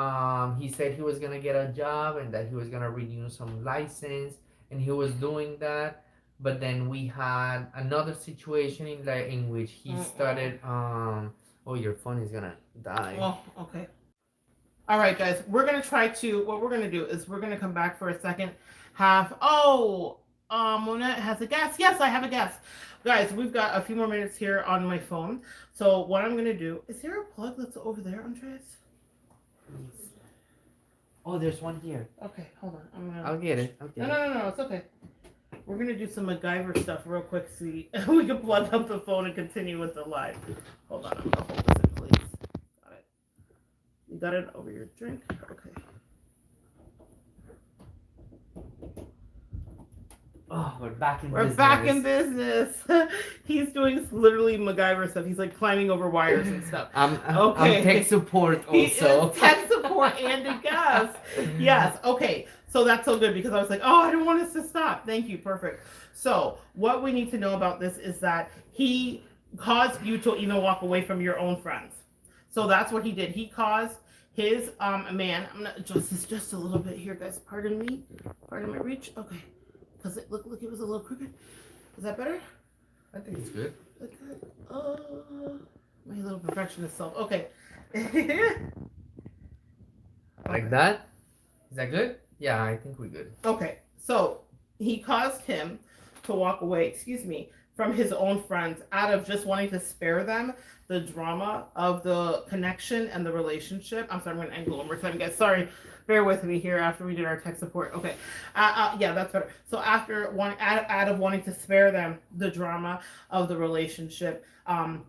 he said he was gonna get a job and that he was gonna renew some license, and he was doing that. But then we had another situation in which he started. Oh, your phone is gonna die. Oh, okay. All right, guys. What we're gonna do is we're gonna come back for a second half. Oh, Monette has a guest. Yes, I have a guest. Guys, we've got a few more minutes here on my phone. So what I'm gonna do, is there a plug that's over there, Andreas? Oh, there's one here. Okay, hold on. I'll get it. No, it's okay. We're gonna do some MacGyver stuff real quick so we can plug up the phone and continue with the live. Hold on, I'm gonna hold this in place. Got it. You got it over your drink? Okay. Oh, we're back in business. We're back in business. He's doing literally MacGyver stuff. He's like climbing over wires and stuff. I'm tech support also. He is tech support and a guest. Yes. Okay. So that's so good because I was like, oh, I don't want us to stop. Thank you. Perfect. So what we need to know about this is that he caused you to even walk away from your own friends. So that's what he did. He caused his man. I'm gonna adjust this just a little bit here, guys. Pardon me. Pardon my reach. Okay. Because it looked like it was a little crooked. Is that better? I think it's good. Okay. My little perfectionist self. Okay. Like that? Is that good? Yeah, I think we're good. Okay. So he caused him to walk away, from his own friends out of just wanting to spare them the drama of the connection and the relationship. I'm sorry, I'm going to angle one more time, guys. Sorry. Bear with me here after we did our tech support. Okay. Yeah, that's better. So out of wanting to spare them the drama of the relationship,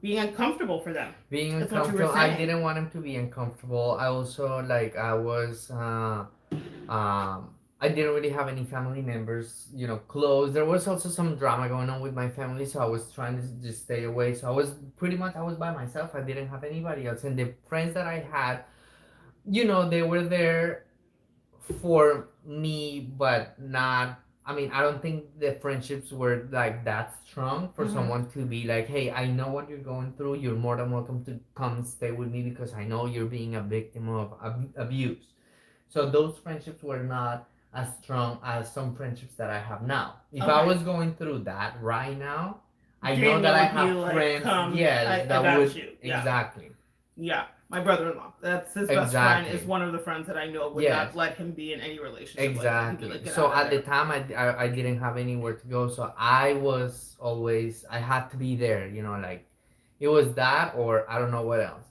being uncomfortable for them. Being uncomfortable. I didn't want him to be uncomfortable. I also I didn't really have any family members, close. There was also some drama going on with my family, so I was trying to just stay away. So I was by myself. I didn't have anybody else. And the friends that I had, they were there for me, but not. I mean, I don't think the friendships were like that strong for someone to be like, hey, I know what you're going through. You're more than welcome to come stay with me because I know you're being a victim of abuse. So those friendships were not as strong as some friendships that I have now. If I Okay. was going through that right now, I know that Daniel I would be have like, friends, come, yes, I that got would you. Yeah. exactly, Yeah. My brother-in-law. That's his best friend is exactly, one of the friends that I know would yes, not let him be in any relationship like that. He'd be exactly. like, get So out of at the there. time, I didn't have anywhere to go, so I was always, I had to be there, like it was that or I don't know what else.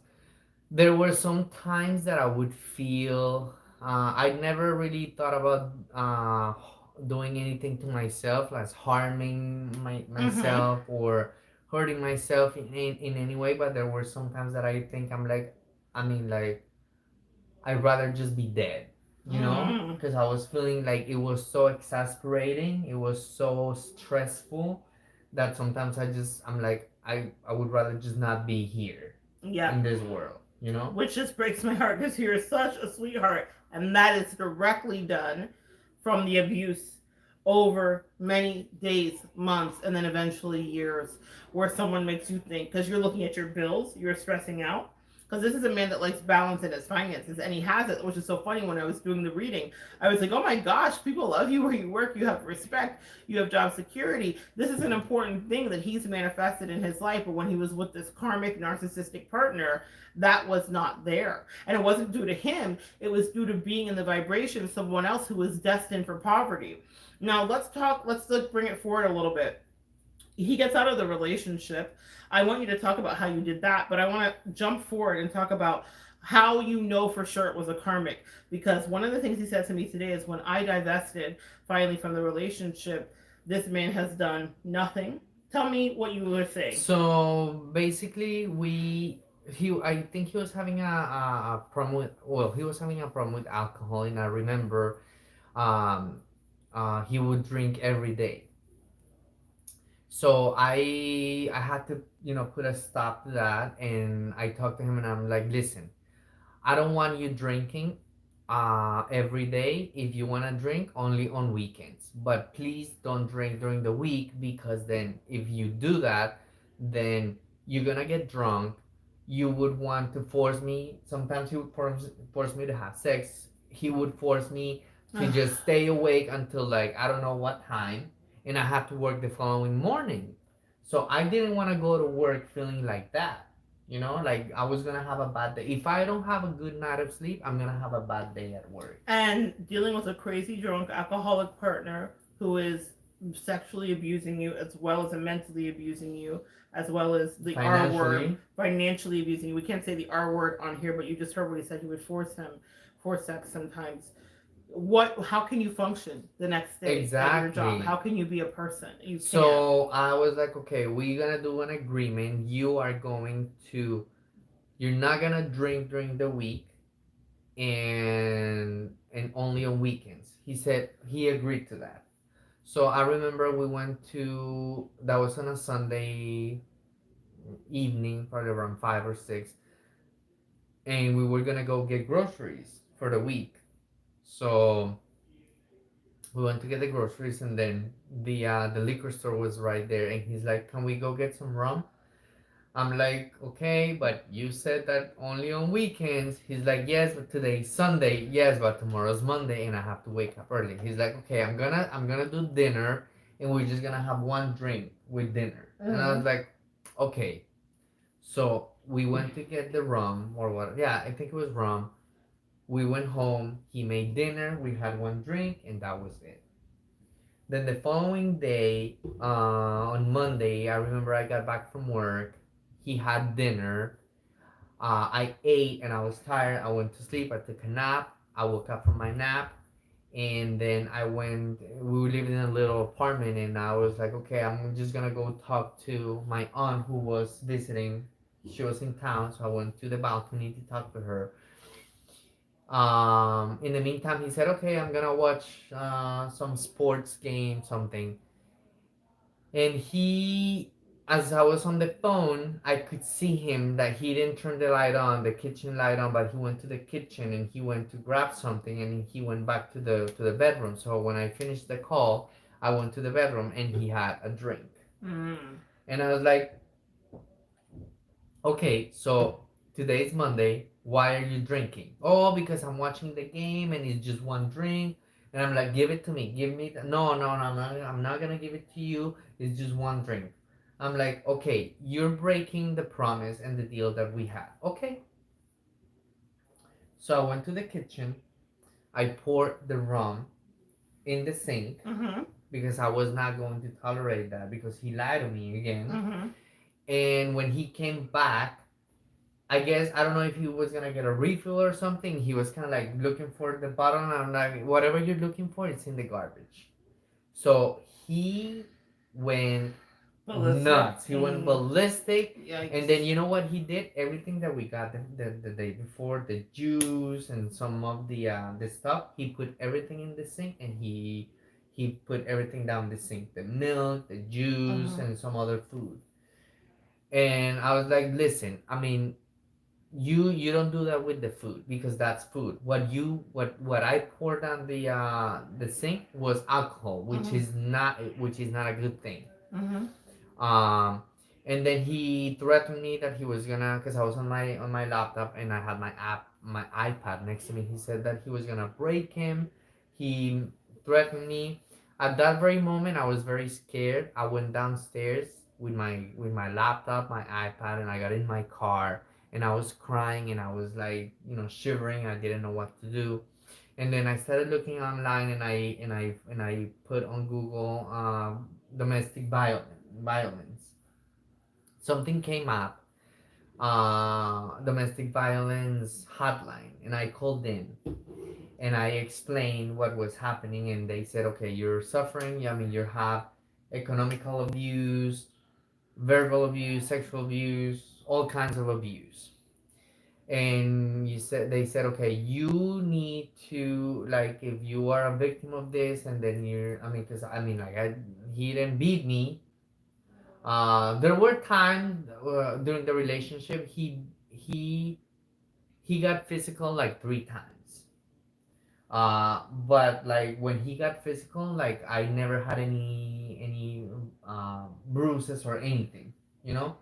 There were some times that I would feel I never really thought about doing anything to myself, like harming Mm-hmm. myself or hurting myself in any way. But there were some times that I think I'm like, I mean, like I'd rather just be dead, Mm-hmm. because I was feeling like it was so exasperating, it was so stressful that sometimes I'm like, I would rather just not be here in Yep. this world. Which just breaks my heart because you're such a sweetheart, and that is directly done from the abuse over many days, months, and then eventually years, where someone makes you think because you're looking at your bills, you're stressing out. Because this is a man that likes balance in his finances, and he has it, which is so funny. When I was doing the reading, I was like, "Oh my gosh, people love you where you work. You have respect. You have job security. This is an important thing that he's manifested in his life." But when he was with this karmic narcissistic partner, that was not there. And it wasn't due to him, it was due to being in the vibration of someone else who was destined for poverty. Now, let's bring it forward a little bit. He gets out of the relationship. I want you to talk about how you did that, but I want to jump forward and talk about how you know for sure it was a karmic. Because one of the things he said to me today is when I divested finally from the relationship, this man has done nothing. Tell me what you were saying. So basically, I think he was having a problem with, well, he was having a problem with alcohol, and I remember um, he would drink every day. So I had to put a stop to that, and I talked to him, and I'm like, listen, I don't want you drinking every day. If you want to drink, only on weekends. But please don't drink during the week, because then if you do that, then you're gonna get drunk. You would want to force me. Sometimes he would force me to have sex. He would force me to just stay awake until, like, I don't know what time, and I have to work the following morning. So I didn't want to go to work feeling like that. Like I was gonna have a bad day. If I don't have a good night of sleep, I'm gonna have a bad day at work. And dealing with a crazy drunk alcoholic partner who is sexually abusing you as well as mentally abusing you as well as the R word, Financially, financially abusing you. We can't say the R word on here, but you just heard what he said. He would force him for sex sometimes. What, how can you function the next day at your job? How exactly. can you be a person? You can't. So I was like, okay, we're gonna do an agreement. You're not gonna drink during the week, and only on weekends. He said he agreed to that. So I remember we went to, that was on a Sunday evening, probably around 5 or 6, and we were gonna go get groceries for the week. So we went to get the groceries, and then the liquor store was right there, and he's like, can we go get some rum? I'm like, okay, but you said that only on weekends. He's like, yes, but today's Sunday. Yes, but tomorrow's Monday, and I have to wake up early. He's like, okay, I'm gonna do dinner, and we're just gonna have one drink with dinner. And I Mm-hmm. was like, okay. So we went to get the rum, or what? Yeah, I think it was rum. We went home. He made dinner. We had one drink, and that was it. Then the following day, on Monday, I remember I got back from work. He had dinner. I ate, and I was tired. I went to sleep. I took a nap. I woke up from my nap, and then I went. We lived in a little apartment, and I was like, okay, I'm just gonna go talk to my aunt who was visiting. She was in town, so I went to the balcony to talk to her. In the meantime, he said, okay, I'm gonna watch some sports game, something. And as I was on the phone, I could see him that he didn't turn the light on, the kitchen light on, but he went to the kitchen and he went to grab something, and he went back to the bedroom. So when I finished the call, I went to the bedroom and he had a drink. Mm. And I was like, okay, so today's Monday. Why are you drinking? Oh, because I'm watching the game and it's just one drink. And I'm like, give it to me, give me. No, no, no, no, I'm not gonna give it to you. It's just one drink. I'm like, okay, you're breaking the promise and the deal that we had. Okay. So I went to the kitchen. I poured the rum in the sink Mm-hmm. because I was not going to tolerate that because he lied to me again. Mm-hmm. And when he came back, I guess I don't know if he was gonna get a refill or something. He was kind of like looking for the bottle, and I'm like, whatever you're looking for, it's in the garbage. So he went Ballistic. nuts. He went ballistic. And then Yikes. you know what he did? Everything that we got the day before, the juice and some of the stuff, he put everything in the sink and he put everything down the sink. The milk, the juice, Mm-hmm. and some other food. And I was like, listen, I mean, you don't do that with the food because that's food. What I poured on the sink was alcohol, Mm-hmm. which is not a good thing. Mm-hmm. um and then he threatened me that he was gonna, because I was on my laptop and I had my iPad next to me. He said that he was gonna break him. He threatened me. At that very moment I was very scared. I went downstairs with my laptop, my iPad, and I got in my car and I was crying and I was like, shivering. I didn't know what to do. And then I started looking online and I put on Google domestic violence. Something came up, domestic violence hotline, and I called in and I explained what was happening, and they said, okay, you're suffering. I mean, you have economical abuse, verbal abuse, sexual abuse, all kinds of abuse. And they said, okay, you need to, like, if you are a victim of this, and then you're, I mean, because I mean, like, he didn't beat me. There were times during the relationship he got physical like 3 times. But like when he got physical, like I never had any bruises or anything, you know.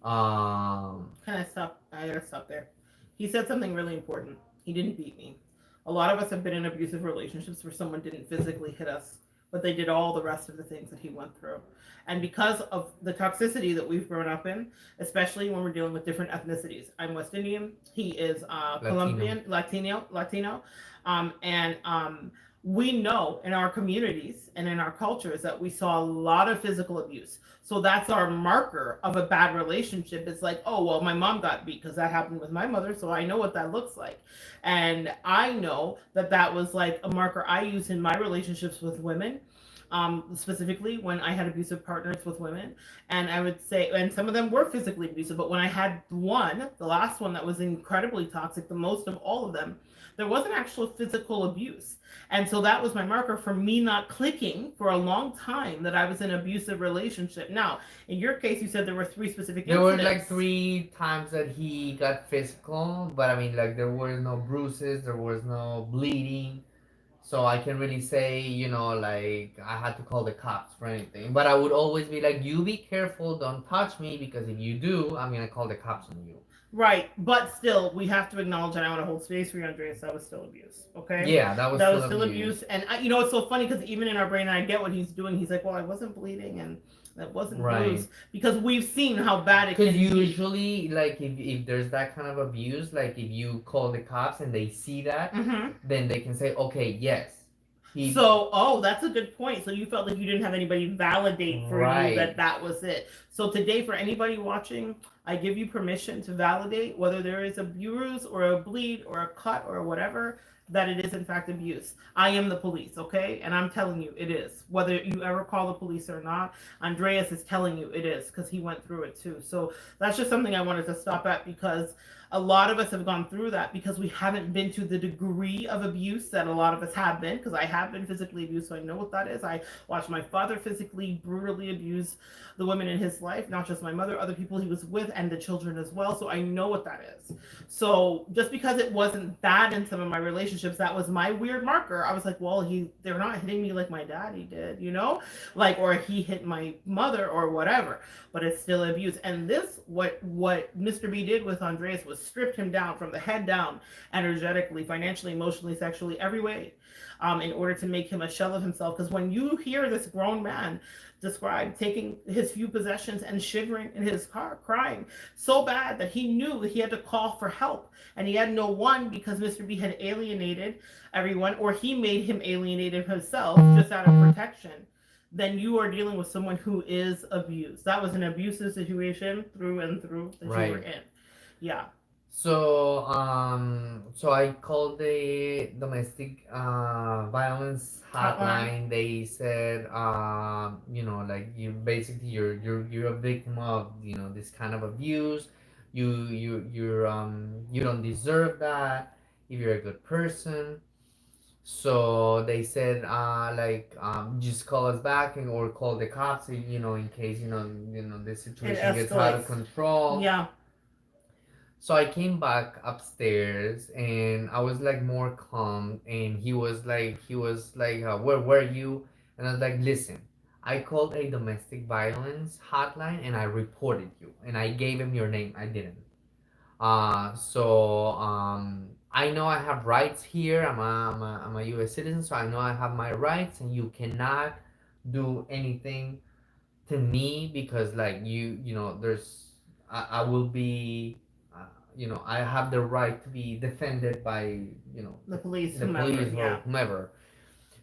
Can I stop? I gotta stop there. He said something really important. He didn't beat me. A lot of us have been in abusive relationships where someone didn't physically hit us, but they did all the rest of the things that he went through. And because of the toxicity that we've grown up in, especially when we're dealing with different ethnicities, I'm West Indian. He is Latino. Colombian, Latino, and we know in our communities and in our cultures that we saw a lot of physical abuse. So that's our marker of a bad relationship. It's like, oh, well, my mom got beat because that happened with my mother. So I know what that looks like. And I know that that was like a marker I use in my relationships with women. Specifically when I had abusive partners with women. And I would say, and some of them were physically abusive, but when I had one, the last one that was incredibly toxic, the most of all of them, there wasn't actual physical abuse. And so that was my marker for me not clicking for a long time that I was in an abusive relationship. Now, in your case, you said there were 3 specific There were incidents. like 3 times that he got physical, but I mean, like there were no bruises, there was no bleeding. So I can really say, like I had to call the cops for anything. But I would always be like, you be careful, don't touch me, because if you do, I'm gonna call the cops on you. Right, but still, we have to acknowledge, and I want to hold space for you, Andreas. That was still abuse. Okay, Yeah, that was that still was still abuse. abuse, and it's so funny because even in our brain, and I get what he's doing. He's like, "Well, I wasn't bleeding, and that wasn't Right. bruised," because we've seen how bad it Because can be. usually, like, if there's that kind of abuse, like, if you call the cops and they see that, Hmm. then they can say, okay, yes, he. So, oh, that's a good point. So you felt like you didn't have anybody validate for you that Right. that was it. So today, for anybody watching, I give you permission to validate whether there is a bruise or a bleed or a cut or whatever, that it is in fact abuse. I am the police, okay? And I'm telling you it is. Whether you ever call the police or not, Andreas is telling you it is because he went through it too. So that's just something I wanted to stop at because a lot of us have gone through that because we haven't been to the degree of abuse that a lot of us have been, because I have been physically abused, so I know what that is. I watched my father physically brutally abuse the women in his life, not just my mother, other people he was with, and the children as well. So I know what that is. So just because it wasn't that in some of my relationships, that was my weird marker. I was like, well, they're not hitting me like my daddy did, like, or he hit my mother or whatever, but it's still abuse. And this, what Mr. B did with Andreas was stripped him down from the head down, energetically, financially, emotionally, sexually, every way, in order to make him a shell of himself. Because when you hear this grown man describe taking his few possessions and shivering in his car, crying so bad that he knew that he had to call for help, and he had no one because Mr. B had alienated everyone, or he made him alienated himself just out of protection, then you are dealing with someone who is abused. That was an abusive situation through and through that you were in. Yeah. So, so I called the domestic violence hotline. They said, like you're a victim of this kind of abuse. You don't deserve that if you're a good person. So they said, just call us back or call the cops, in case the situation gets out of control. Yeah. So I came back upstairs and I was like more calm, and he was like, where were you? And I was like, listen, I called a domestic violence hotline and I reported you, and I gave him your name. I didn't. I know I have rights here. I'm a U.S. citizen, so I know I have my rights, and you cannot do anything to me because there's I will be. I have the right to be defended by, the police, or whomever.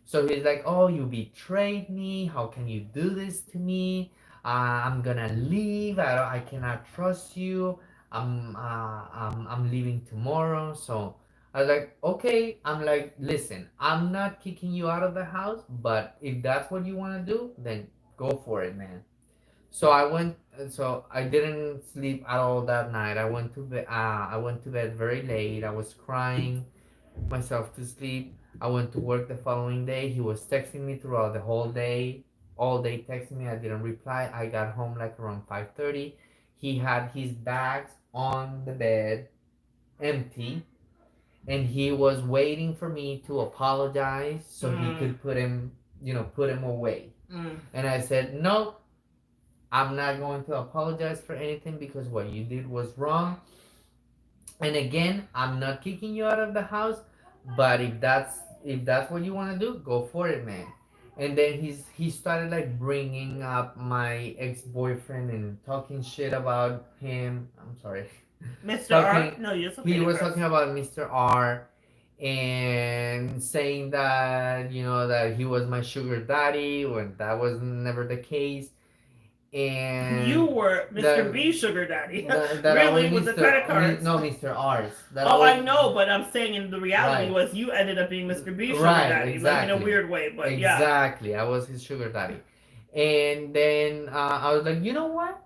So he's like, oh, you betrayed me. How can you do this to me? I'm gonna leave. I cannot trust you. I'm leaving tomorrow. So I was like, okay. I'm like, listen, I'm not kicking you out of the house, but if that's what you want to do, then go for it, man. So I didn't sleep at all that night. I went to bed. I went to bed very late. I was crying myself to sleep. I went to work the following day. He was texting me throughout the whole day, all day texting me. I didn't reply. I got home like around 5:30. He had his bags on the bed, empty, and he was waiting for me to apologize so he could put him away. And I said, no, I'm not going to apologize for anything because what you did was wrong. And again, I'm not kicking you out of the house, but if that's what you want to do, go for it, man. And then he started like bringing up my ex-boyfriend and talking shit about him. I'm sorry. Mr. R? No, you're okay. He was talking about Mr. R and saying that, that he was my sugar daddy when that was never the case. And you were Mr. B sugar daddy. Really, with the credit cards. No, Mr. R's. I know, but I'm saying in the reality was you ended up being Mr. B sugar daddy, exactly. like in a weird way, but exactly. I was his sugar daddy. And then I was like, you know what?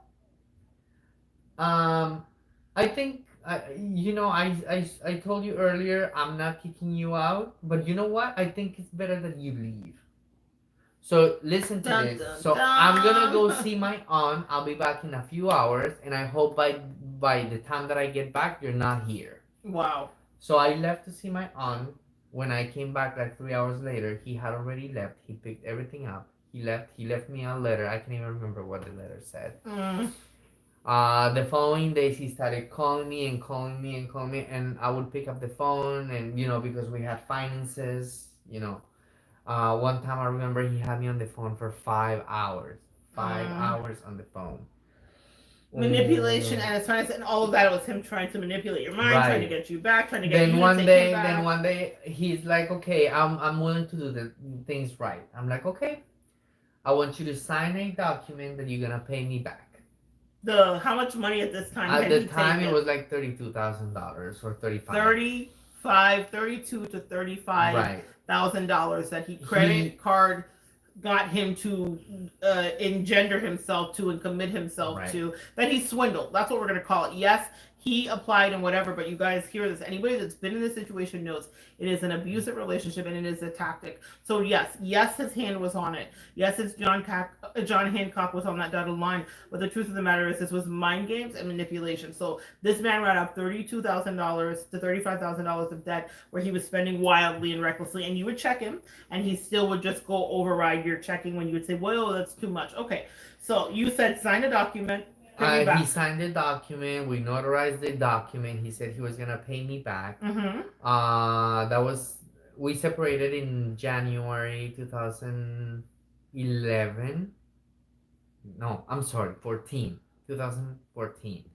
I think I told you earlier I'm not kicking you out, but you know what? I think it's better that you leave. So listen to this. So I'm gonna go see my aunt. I'll be back in a few hours, and I hope by the time that I get back, you're not here. Wow. So I left to see my aunt. When I came back like 3 hours later, he had already left. He picked everything up. He left. He left me a letter. I can't even remember what the letter said. The following days, he started calling me, and I would pick up the phone, and because we had finances, one time I remember he had me on the phone for 5 hours. 5 hours on the phone. Manipulation and his finance and all of that. It was him trying to manipulate your mind, trying to get you back, trying to get you to take him back. Then one day he's like, okay, I'm willing to do the things right. I'm like, okay, I want you to sign a document that you're gonna pay me back. How much money at this time? At the time, it was like $32,000 or $32 to $35,000 that he credit card got him to engender himself to and commit himself to, that he swindled. That's what we're going to call it. Yes, he applied and whatever, but you guys hear this. Anybody that's been in this situation knows it is an abusive relationship and it is a tactic. So yes, his hand was on it. Yes, his John Hancock was on that dotted line. But the truth of the matter is, this was mind games and manipulation. So this man ran up $32,000 to $35,000 of debt, where he was spending wildly and recklessly. And you would check him, and he still would just go override your checking when you would say, "Well, that's too much." Okay, so you said sign a document. He signed the document. We notarized the document. He said he was gonna pay me back. Mm-hmm. That was we separated in January 2011. No, I'm sorry, 2014.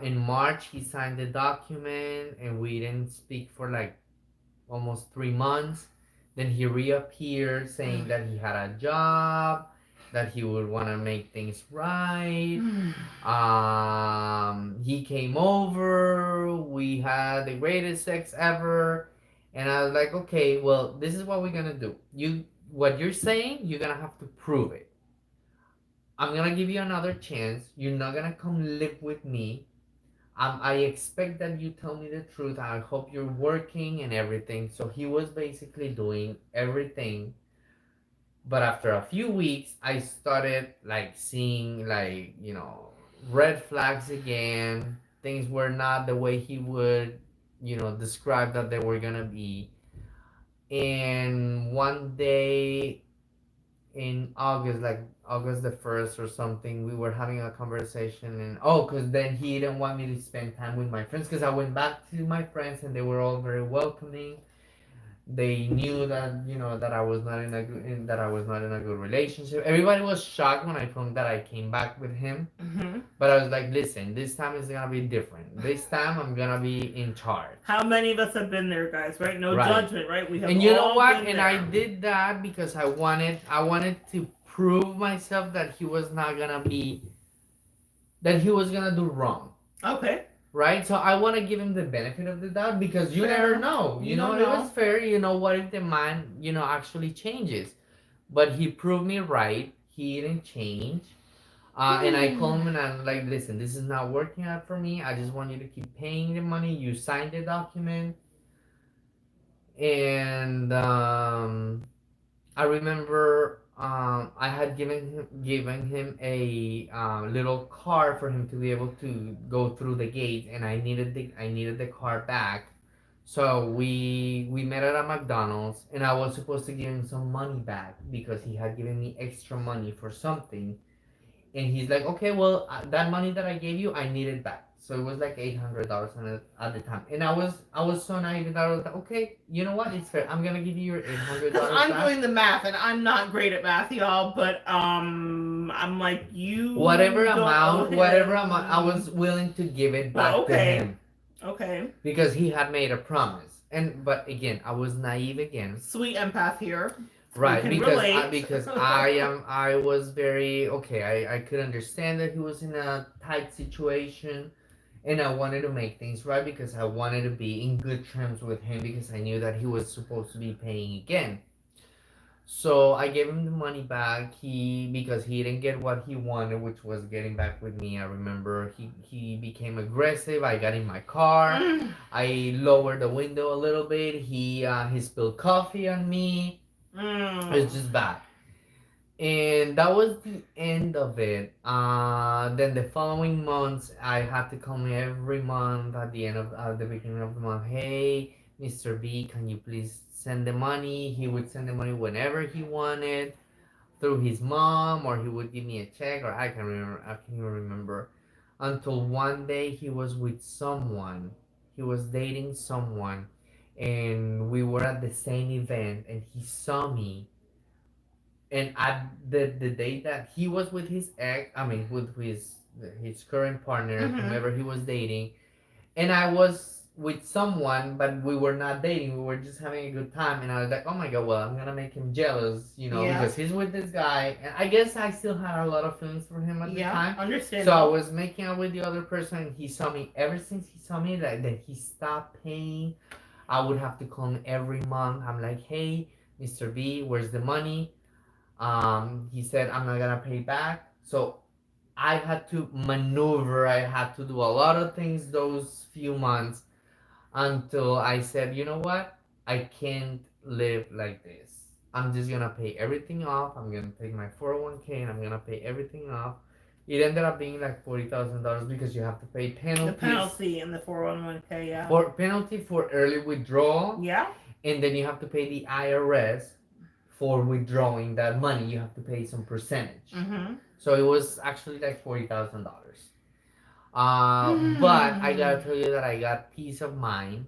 In March he signed the document, and we didn't speak for like almost 3 months. Then he reappeared saying that he had a job, that he would want to make things right. He came over. We had the greatest sex ever, and I was like, okay, well, this is what we're gonna do. What you're saying, you're gonna have to prove it. I'm gonna give you another chance. You're not gonna come live with me. I expect that you tell me the truth. I hope you're working and everything. So he was basically doing everything. But after a few weeks, I started like seeing like, red flags again. Things were not the way he would, describe that they were gonna be. And one day in August, like August the 1st or something, we were having a conversation, and because then he didn't want me to spend time with my friends, because I went back to my friends and they were all very welcoming. They knew that that I was not in a good relationship. Everybody was shocked when I told them that I came back with him. Mm-hmm. But I was like, listen, this time is gonna be different. This time I'm gonna be in charge. How many of us have been there, guys? Right? No judgment, right? We have. And you know what? Been and there. I did that because I wanted to prove myself that he was not gonna be that he was gonna do wrong. Okay. Right? So I want to give him the benefit of the doubt, because you never know. You know, it was fair. What if the man, actually changes? But he proved me right. He didn't change. And I called him and I'm like, listen, this is not working out for me. I just want you to keep paying the money. You signed the document. And I remember I had given him a little car for him to be able to go through the gate, and I needed the car back. So we met at a McDonald's, and I was supposed to give him some money back because he had given me extra money for something. And he's like, okay, well, that money that I gave you, I need it back. So it was like $800 at the time, and I was so naive that I was like, okay, you know what? It's fair. I'm gonna give you your $800. I'm doing the math, and I'm not great at math, y'all. But I'm like you. Whatever amount, I was willing to give it back to him. Okay. Because he had made a promise, but again, I was naive again. Sweet empath here. Right, because I was very okay. I could understand that he was in a tight situation, and I wanted to make things right because I wanted to be in good terms with him, because I knew that he was supposed to be paying again. So I gave him the money back. Because he didn't get what he wanted, which was getting back with me. I remember he became aggressive. I got in my car. I lowered the window a little bit. He spilled coffee on me. It's just bad. And that was the end of it. Then the following months, I had to call me every month at the beginning of the month. Hey, Mr. B, can you please send the money? He would send the money whenever he wanted, through his mom, or he would give me a check, or I can't even remember. Until one day he was with someone. He was dating someone, and we were at the same event, and he saw me. And at the day that he was with his with his current partner, whomever he was dating, and I was with someone, but we were not dating. We were just having a good time, and I was like, oh my god, well, I'm gonna make him jealous, because he's with this guy, and I guess I still had a lot of feelings for him at the time. Understand. So I was making out with the other person, and he saw me. Ever since he saw me, that he stopped paying. I would have to call him every month. I'm like, hey, Mr. B, where's the money? He said, I'm not gonna pay back. So I had to maneuver. I had to do a lot of things those few months until I said, you know what? I can't live like this. I'm just gonna pay everything off. I'm gonna take my 401k and I'm gonna pay everything off. It ended up being like $40,000 because you have to pay The penalties penalty in the 401k, yeah. for penalty for early withdrawal, Yeah. and then you have to pay the IRS for withdrawing that money. You have to pay some percentage. Mm-hmm. So it was actually like $40,000. But I gotta tell you that I got peace of mind.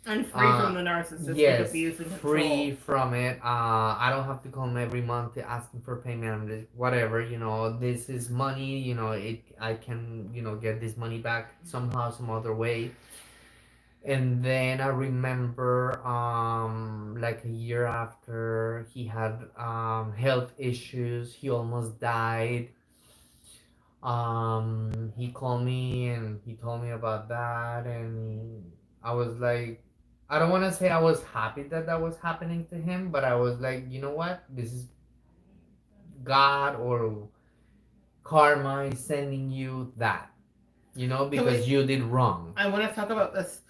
And free from the narcissistic Yes, abuse and free control. from it. I don't have to come every month asking for payment and whatever. You know, this is money. You know, I can get this money back somehow, some other way. And then I remember, like a year after, he had health issues. He almost died. He called me and he told me about that, and I was like, I don't want to say I was happy that that was happening to him, but I was like, you know what, this is God or karma is sending you that, because you did wrong. I want to talk about this.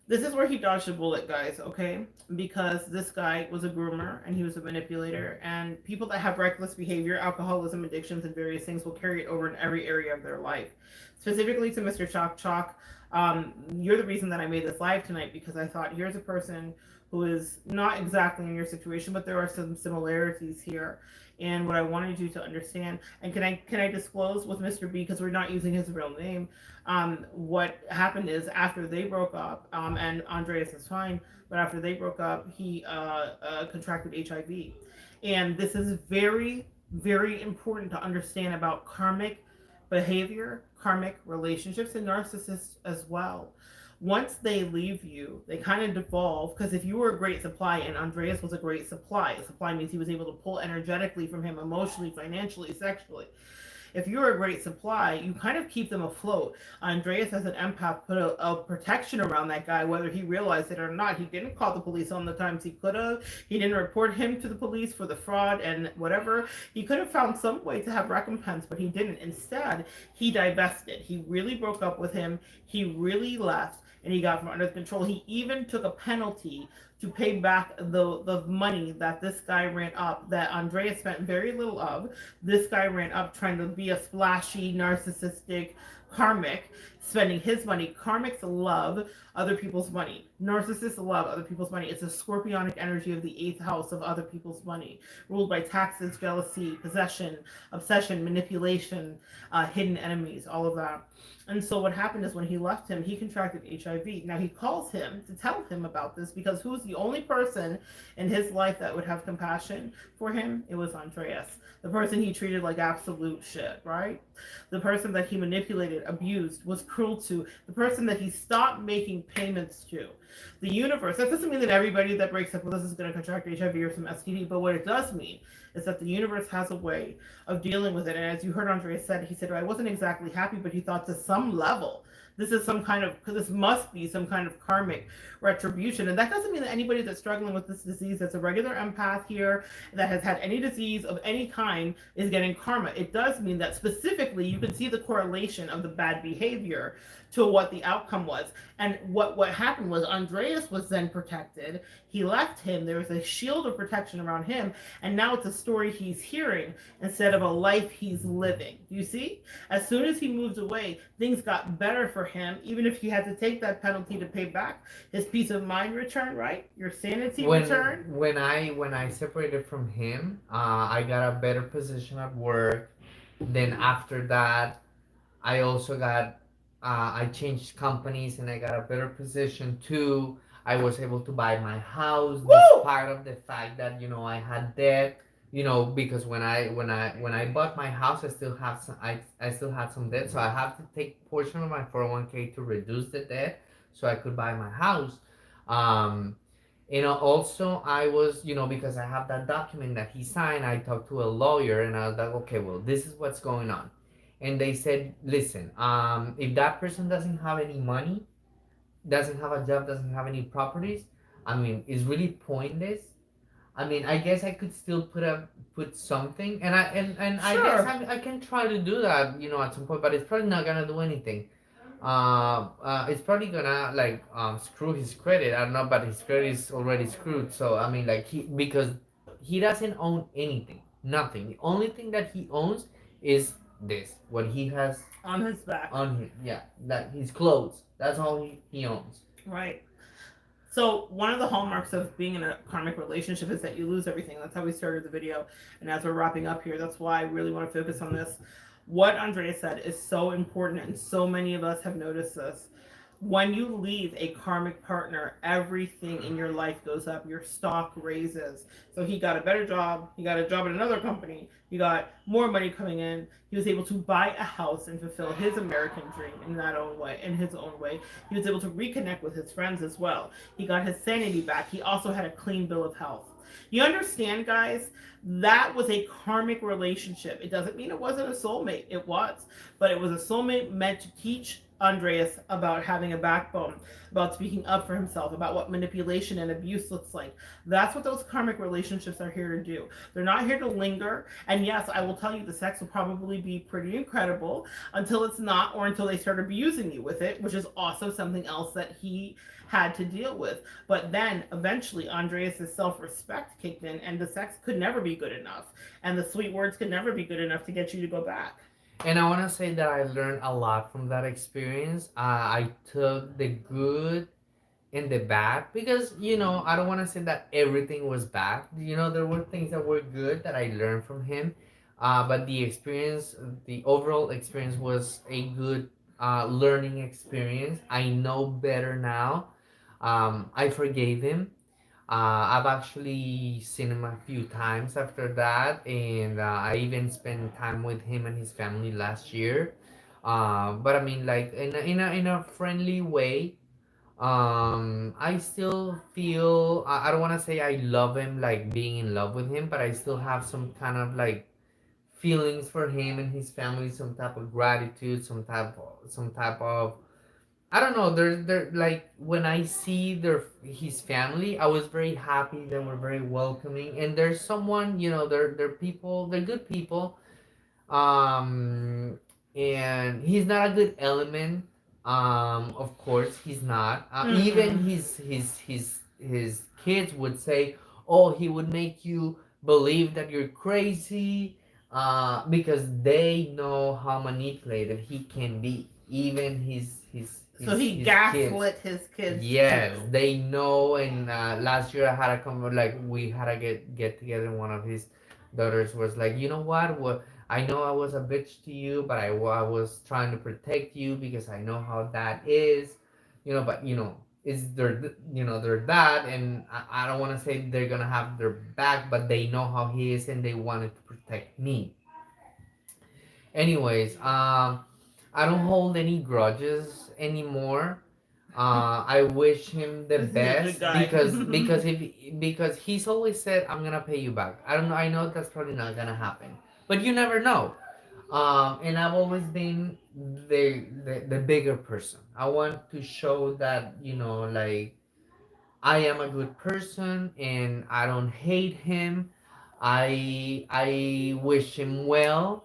This is where he dodged a bullet, guys, okay? Because this guy was a groomer and he was a manipulator. And people that have reckless behavior, alcoholism, addictions, and various things will carry it over in every area of their life. Specifically to Mr. Chalk Chalk, you're the reason that I made this live tonight, because I thought here's a person who is not exactly in your situation, but there are some similarities here. And what I wanted you to understand, and can I disclose with Mr. B, because we're not using his real name, what happened is after they broke up, and Andreas is fine, but after they broke up, he contracted HIV. And this is very, very important to understand about karmic behavior, karmic relationships, and narcissists as well. Once they leave you, they kind of devolve, because if you were a great supply and Andreas was a great supply means he was able to pull energetically from him emotionally, financially, sexually. If you're a great supply, you kind of keep them afloat. Andreas, as an empath, put a protection around that guy, whether he realized it or not. He didn't call the police on the times he could have. He didn't report him to the police for the fraud and whatever. He could have found some way to have recompense, but he didn't. Instead, he divested. He really broke up with him. He really left, and he got from under control. He even took a penalty to pay back the money that this guy ran up, that Andrea spent very little of. This guy ran up trying to be a splashy, narcissistic karmic, spending his money. Karmics love other people's money. Narcissists love other people's money. It's a scorpionic energy of the eighth house of other people's money, ruled by taxes, jealousy, possession, obsession, manipulation, hidden enemies, all of that. And so what happened is when he left him, he contracted HIV. Now he calls him to tell him about this, because who's the only person in his life that would have compassion for him? It was Andreas, the person he treated like absolute shit, right? The person that he manipulated, abused, was cruel to, the person that he stopped making payments to. The universe, that doesn't mean that everybody that breaks up with us is going to contract HIV or some STD, but what it does mean is that the universe has a way of dealing with it. And as you heard Andrea said, he said, I wasn't exactly happy, but he thought to some level, this must be some kind of karmic retribution. And that doesn't mean that anybody that's struggling with this disease, that's a regular empath here, that has had any disease of any kind, is getting karma. It does mean that specifically you can see the correlation of the bad behavior to what the outcome was. And what happened was Andreas was then protected. He left him. There was a shield of protection around him. And now it's a story he's hearing instead of a life he's living. Do you see? As soon as he moved away, things got better for him, even if he had to take that penalty to pay back. His peace of mind returned, right? Your sanity returned. When I separated from him, I got a better position at work. Then after that, I also got I changed companies and I got a better position too. I was able to buy my house. Woo! Despite of the fact that I had debt. Because when I bought my house, I still have I still had some debt, so I have to take portion of my 401k to reduce the debt so I could buy my house. Um, also I was, because I have that document that he signed, I talked to a lawyer and I was like, okay, well, this is what's going on. And they said, listen, if that person doesn't have any money, doesn't have a job, doesn't have any properties, I mean, it's really pointless I mean, I guess I could still put something, and I guess Sure. I can try to do that, at some point, but it's probably not gonna do anything. It's probably gonna like screw his credit. I don't know, but his credit is already screwed. So I mean, like because he doesn't own anything, nothing. The only thing that he owns is this, what he has On his back. on him. Yeah, that his clothes. That's all he owns. Right. So one of the hallmarks of being in a karmic relationship is that you lose everything. That's how we started the video. And as we're wrapping up here, that's why I really want to focus on this. What Andrea said is so important, and so many of us have noticed this. When you leave a karmic partner, everything in your life goes up. Your stock raises. So he got a better job. He got a job at another company. He got more money coming in. He was able to buy a house and fulfill his American dream in that own way, in his own way. He was able to reconnect with his friends as well. He got his sanity back. He also had a clean bill of health. You understand, guys? That was a karmic relationship. It doesn't mean it wasn't a soulmate. It was. But it was a soulmate meant to teach Andreas about having a backbone, about speaking up for himself, about what manipulation and abuse looks like. That's what those karmic relationships are here to do. They're not here to linger. And yes, I will tell you, the sex will probably be pretty incredible until it's not, or until they start abusing you with it, which is also something else that he had to deal with. But then eventually Andreas' self-respect kicked in, and the sex could never be good enough. And the sweet words could never be good enough to get you to go back. And I want to say that I learned a lot from that experience. I took the good and the bad because I don't want to say that everything was bad. There were things that were good that I learned from him, but the overall experience was a good learning experience. I know better now. I forgave him. I've actually seen him a few times after that, and I even spent time with him and his family last year. But I mean, like in a friendly way. I still feel I don't want to say I love him, like being in love with him, but I still have some kind of like feelings for him and his family, some type of gratitude, some type of I don't know. They're like when I see his family, I was very happy. They were very welcoming, and there's someone, they're people, they're good people. Um, and he's not a good element. Of course, he's not. Even Mm-mm. his kids would say, "Oh, he would make you believe that you're crazy," because they know how manipulative he can be. Even So he his kids. gaslit his kids Yes, too. they know. And last year I had a like we had a get together. And one of his daughters was like, you know what? I know I was a bitch to you, but I was trying to protect you because I know how that is. But is they're that, and I don't want to say they're gonna have their back, but they know how he is, and they wanted to protect me. Anyways, I don't hold any grudges anymore. I wish him the This is a good best guy. because he's always said I'm gonna pay you back. I don't know. I know that's probably not gonna happen, but you never know. And I've always been the bigger person. I want to show that like I am a good person and I don't hate him. I wish him well,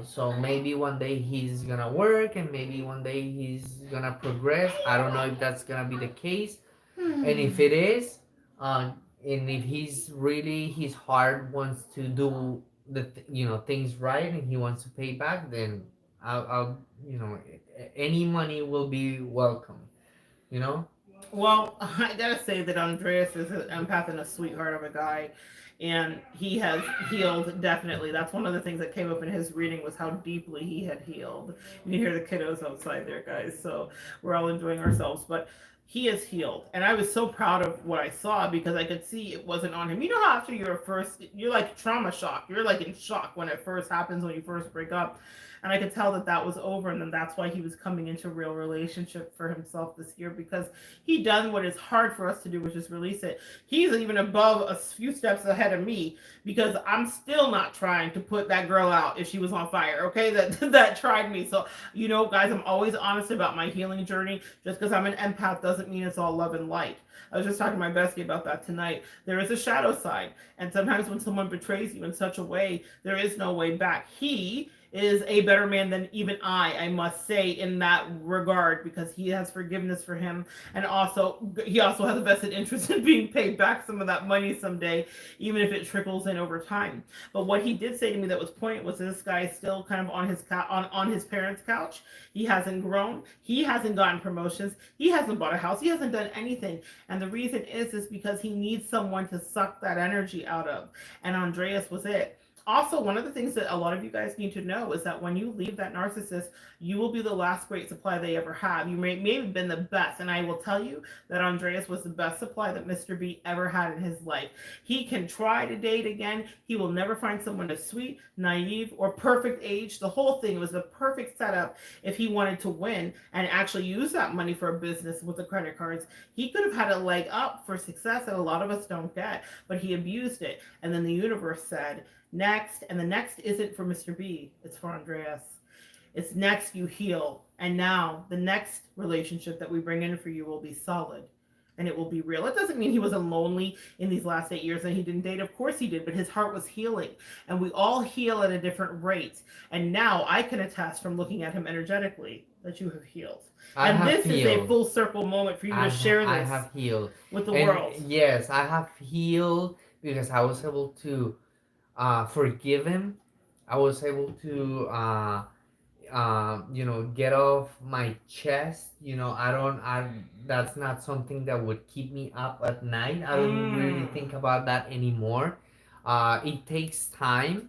so maybe one day he's gonna work and maybe one day he's gonna progress. I don't know if that's gonna be the case. And if it is, uh, and if he's really his heart wants to do things right and he wants to pay back, then I'll any money will be welcome. You know. Well, I gotta say that Andreas is an empath and a sweetheart of a guy, and he has healed definitely. That's one of the things that came up in his reading was how deeply he had healed. You can hear the kiddos outside there, guys. So we're all enjoying ourselves, but he is healed, and I was so proud of what I saw because I could see it wasn't on him. You know how after you're like trauma shock, you're like in shock when it first happens when you first break up. And I could tell that that was over, and then that's why he was coming into a real relationship for himself this year because he done what is hard for us to do, which is release it. He's even above a few steps ahead of me because I'm still not trying to put that girl out if she was on fire. Okay, that tried me. So guys, I'm always honest about my healing journey. Just because I'm an empath doesn't mean it's all love and light. I was just talking to my bestie about that tonight. There is a shadow side, and sometimes when someone betrays you in such a way, there is no way back. He is a better man than even I must say, in that regard, because he has forgiveness for him, and also he also has a vested interest in being paid back some of that money someday, even if it trickles in over time. But what he did say to me that was poignant was, this guy is still kind of on his on his parents' couch. He hasn't grown. He hasn't gotten promotions. He hasn't bought a house. He hasn't done anything. And the reason is because he needs someone to suck that energy out of. And Andreas was it. Also, one of the things that a lot of you guys need to know is that when you leave that narcissist, you will be the last great supply they ever have. You may have been the best, and I will tell you that Andreas was the best supply that Mr. B ever had in his life. He can try to date again. He will never find someone as sweet, naive, or perfect age. The whole thing was the perfect setup if he wanted to win and actually use that money for a business with the credit cards. He could have had a leg up for success that a lot of us don't get, but he abused it. And then the universe said, next, and the next isn't for Mr. B, it's for Andreas. It's next you heal, and now the next relationship that we bring in for you will be solid, and it will be real. It doesn't mean he wasn't lonely in these last 8 years and he didn't date. Of course he did, but his heart was healing, and we all heal at a different rate. And now I can attest from looking at him energetically that you have healed. And this is a full circle moment for you to share this. I have healed with the world. Yes, I have healed because I was able to forgive him. I was able to get off my chest. That's not something that would keep me up at night. I don't really think about that anymore. It takes time,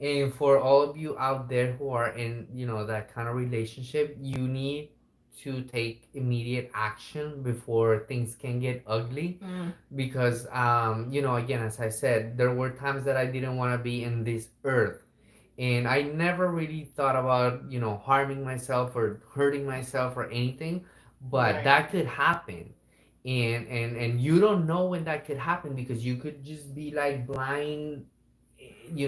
and for all of you out there who are in that kind of relationship, you need to take immediate action before things can get ugly. Because again, as I said, there were times that I didn't want to be in this earth, and I never really thought about harming myself or hurting myself or anything, but Right. that could happen. And you don't know when that could happen, because you could just be like blind,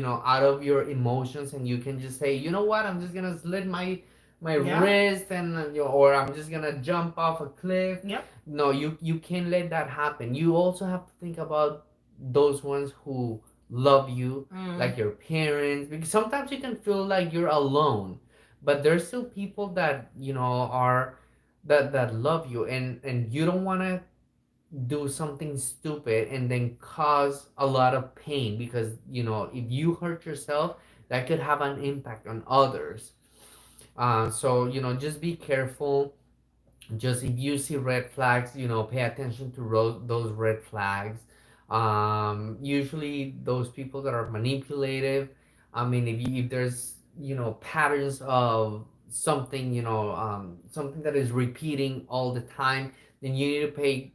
out of your emotions, and you can just say, you know what, I'm just gonna slit my wrist, and or I'm just gonna jump off a cliff. Yep. No, you can't let that happen. You also have to think about those ones who love you, like your parents, because sometimes you can feel like you're alone, but there's still people that are that love you, and you don't want to do something stupid and then cause a lot of pain, because if you hurt yourself, that could have an impact on others. So just be careful. Just if you see red flags, pay attention to those red flags. Usually those people that are manipulative, I mean, if there's patterns of something, something that is repeating all the time, then you need to pay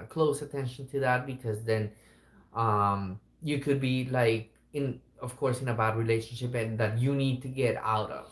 close attention to that, because then you could be like, in of course, in a bad relationship, and that you need to get out of.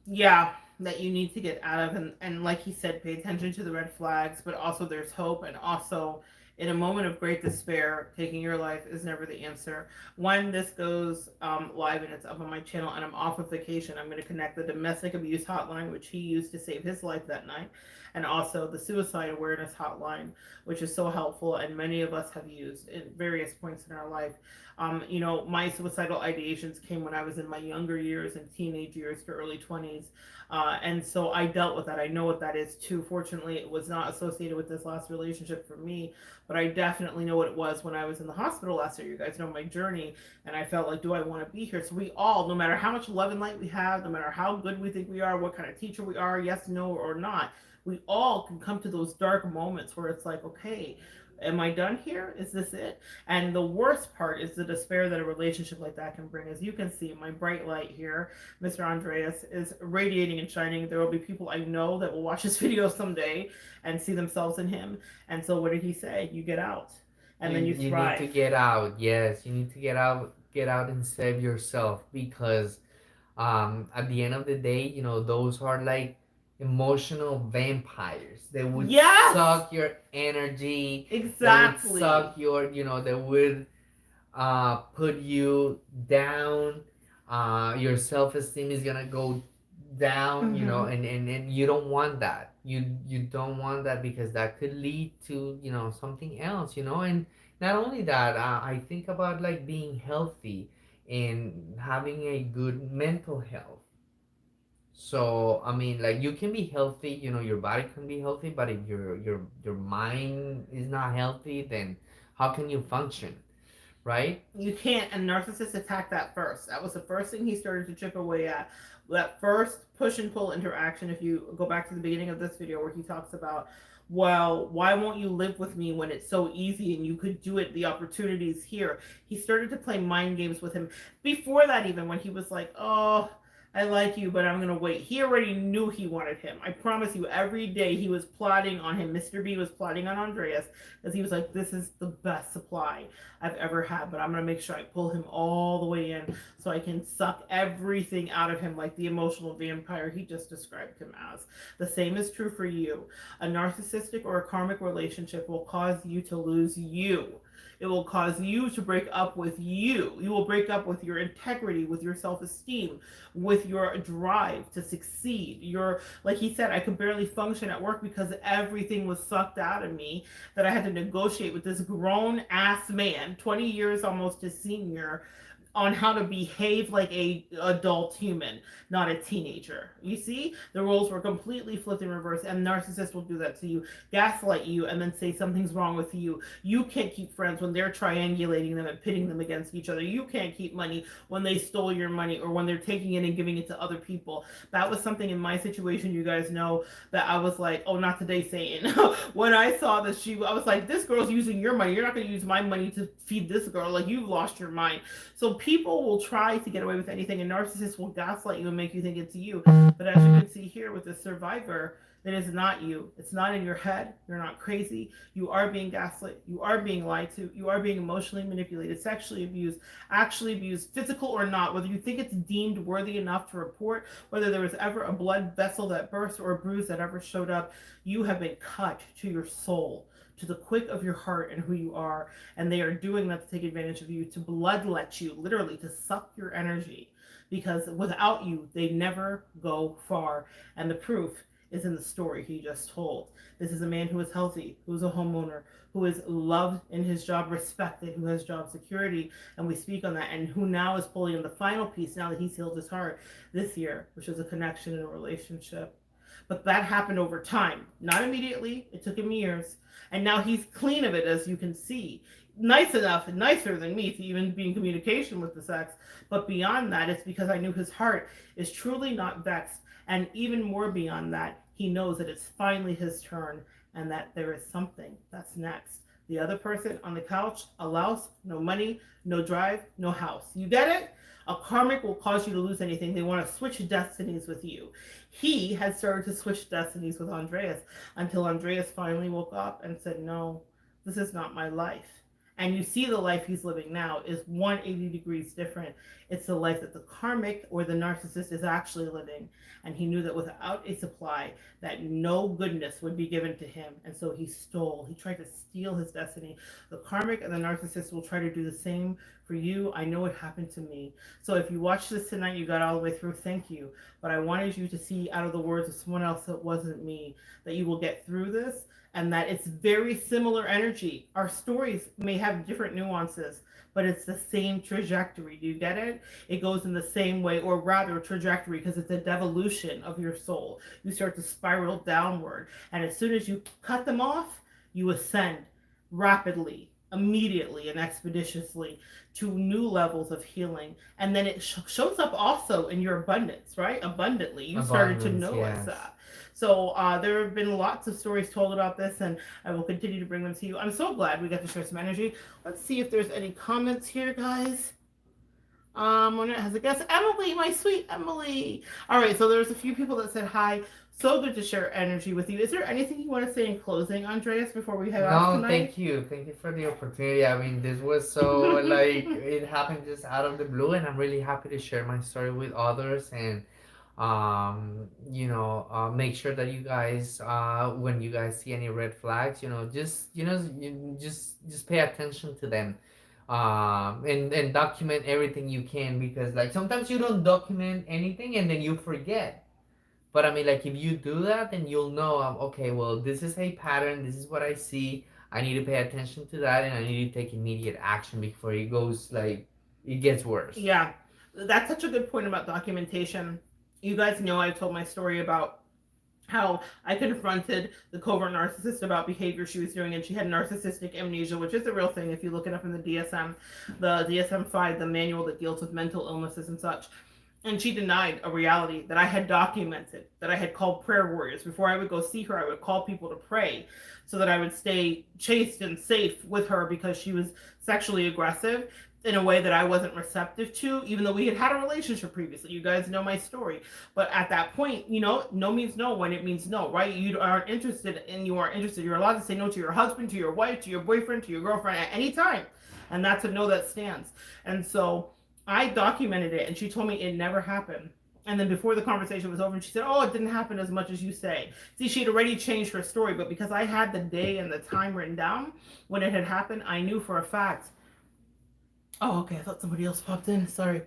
Yeah, that you need to get out of. And like he said, pay attention to the red flags, but also there's hope. And also, in a moment of great despair, taking your life is never the answer. When this goes live and it's up on my channel and I'm off of vacation, I'm going to connect the domestic abuse hotline, which he used to save his life that night, and also the suicide awareness hotline, which is so helpful and many of us have used in various points in our life. My suicidal ideations came when I was in my younger years and teenage years to early 20s. And so I dealt with that. I know what that is too. Fortunately, it was not associated with this last relationship for me, but I definitely know what it was when I was in the hospital last year. You guys know my journey, and I felt like, do I want to be here? So we all, no matter how much love and light we have, no matter how good we think we are, what kind of teacher we are, yes, no, or not, we all can come to those dark moments where it's like, okay, am I done here? Is this it? And the worst part is the despair that a relationship like that can bring. As you can see, my bright light here, Mr. Andreas, is radiating and shining. There will be people I know that will watch this video someday and see themselves in him. And so what did he say? You get out. And then you thrive. You need to get out. Yes, you need to get out and save yourself, because at the end of the day, those are like emotional vampires. They would suck your energy. Exactly. They would suck your, they would put you down. Your self-esteem is gonna go down, Mm-hmm. and you don't want that. You don't want that because that could lead to, something else, and not only that, I think about like being healthy and having a good mental health. So I mean, like, you can be healthy, your body can be healthy, but if your mind is not healthy, then how can you function, right? You can't, and narcissists attack that first. That was the first thing he started to chip away at. That first push and pull interaction. If you go back to the beginning of this video where he talks about, well, why won't you live with me when it's so easy and you could do it? The opportunities here. He started to play mind games with him. Before that, even when he was like, oh, I like you, but I'm gonna wait. He already knew he wanted him. I promise you, every day he was plotting on him. Mr. B was plotting on Andreas because he was like, this is the best supply I've ever had, but I'm gonna make sure I pull him all the way in so I can suck everything out of him, like the emotional vampire he just described him as. The same is true for you. A narcissistic or a karmic relationship will cause you to lose you. It will cause you to break up with you. You will break up with your integrity, with your self esteem, with your drive to succeed. Your, like he said, I could barely function at work because everything was sucked out of me, that I had to negotiate with this grown ass man, 20 years almost his senior, on how to behave like a adult human, not a teenager. You see, the roles were completely flipped in reverse, and narcissists will do that to you, gaslight you, and then say something's wrong with you. You can't keep friends when they're triangulating them and pitting them against each other. You can't keep money when they stole your money or when they're taking it and giving it to other people. That was something in my situation, you guys know, that I was like, oh, not today, Satan. When I saw that I was like, this girl's using your money. You're not going to use my money to feed this girl. Like, you've lost your mind. So people will try to get away with anything, and narcissists will gaslight you and make you think it's you. But as you can see here with the survivor, it is not you. It's not in your head. You're not crazy. You are being gaslit. You are being lied to. You are being emotionally manipulated, sexually abused, actually abused, physical or not. Whether you think it's deemed worthy enough to report, whether there was ever a blood vessel that burst or a bruise that ever showed up, you have been cut to your soul, to the quick of your heart and who you are. And they are doing that to take advantage of you, to bloodlet you, literally to suck your energy. Because without you, they never go far. And the proof is in the story he just told. This is a man who is healthy, who is a homeowner, who is loved in his job, respected, who has job security, and we speak on that, and who now is pulling in the final piece now that he's healed his heart this year, which is a connection in a relationship. But that happened over time, not immediately. It took him years. And now he's clean of it, as you can see. Nice enough, and nicer than me to even be in communication with the sex. But beyond that, it's because I knew his heart is truly not vexed. And even more beyond that, he knows that it's finally his turn and that there is something that's next. The other person on the couch, a louse, no money, no drive, no house. You get it? A karmic will cause you to lose anything. They want to switch destinies with you. He had started to switch destinies with Andreas until Andreas finally woke up and said, no, this is not my life. And you see the life he's living now is 180 degrees different. It's the life that the karmic or the narcissist is actually living. And he knew that without a supply, that no goodness would be given to him. And so he stole. He tried to steal his destiny. The karmic and the narcissist will try to do the same for you. I know it happened to me. So if you watched this tonight, you got all the way through, thank you. But I wanted you to see out of the words of someone else that wasn't me, that you will get through this, and that it's very similar energy. Our stories may have different nuances, but it's the same trajectory. Do you get it? It goes in the same way, or rather trajectory, because it's a devolution of your soul. You start to spiral downward, and as soon as you cut them off, you ascend rapidly, immediately, and expeditiously to new levels of healing. And then it shows up also in your abundance, right? Abundantly. You started to Abundance, notice yes. that. So there have been lots of stories told about this, and I will continue to bring them to you. I'm so glad we got to share some energy. Let's see if there's any comments here, guys. When it has a guest, Emily, my sweet Emily. All right, so there's a few people that said hi. So good to share energy with you. Is there anything you want to say in closing, Andreas, before we head off No, tonight? thank you. Thank you for the opportunity. I mean, this was so like it happened just out of the blue, and I'm really happy to share my story with others and make sure that you guys when you guys see any red flags, just pay attention to them. And document everything you can, because like sometimes you don't document anything and then you forget. But I mean, like, if you do that, then you'll know, okay, well, this is a pattern. This is what I see. I need to pay attention to that, and I need to take immediate action before it goes like it gets worse. Yeah, that's such a good point about documentation. You guys know I've told my story about how I confronted the covert narcissist about behavior she was doing, and she had narcissistic amnesia, which is a real thing if you look it up in the DSM, the DSM-5, the manual that deals with mental illnesses and such. And she denied a reality that I had documented, that I had called prayer warriors. Before I would go see her, I would call people to pray so that I would stay chaste and safe with her because she was sexually aggressive in a way that I wasn't receptive to, even though we had had a relationship previously. You guys know my story. But at that point, no means no when it means no, right? You aren't interested and you are interested. You're allowed to say no to your husband, to your wife, to your boyfriend, to your girlfriend at any time. And that's a no that stands. And so I documented it, and she told me it never happened. And then before the conversation was over, she said, "Oh, it didn't happen as much as you say." See, she had already changed her story, but because I had the day and the time written down when it had happened, I knew for a fact. Oh, okay. I thought somebody else popped in. Sorry.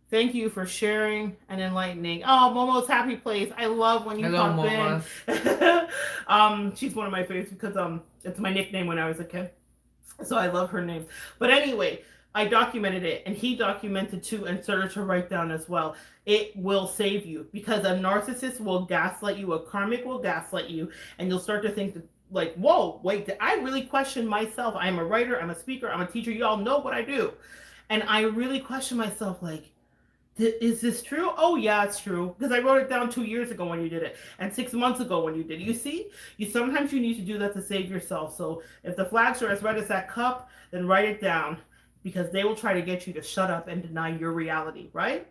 Thank you for sharing and enlightening. Oh, Momo's happy place. I love when you Hello, pop Mama. in. She's one of my favorites because it's my nickname when I was a kid. So I love her name. But anyway, I documented it, and he documented too and started to write down as well. It will save you because a narcissist will gaslight you, a karmic will gaslight you, and you'll start to think that, like, whoa, wait, did I really question myself? I'm a writer, I'm a speaker, I'm a teacher, you all know what I do. And I really question myself, like, is this true? Oh yeah, it's true, because I wrote it down 2 years ago when you did it, and 6 months ago when you did it. You see, sometimes you need to do that to save yourself. So if the flags are as red as that cup, then write it down, because they will try to get you to shut up and deny your reality, right?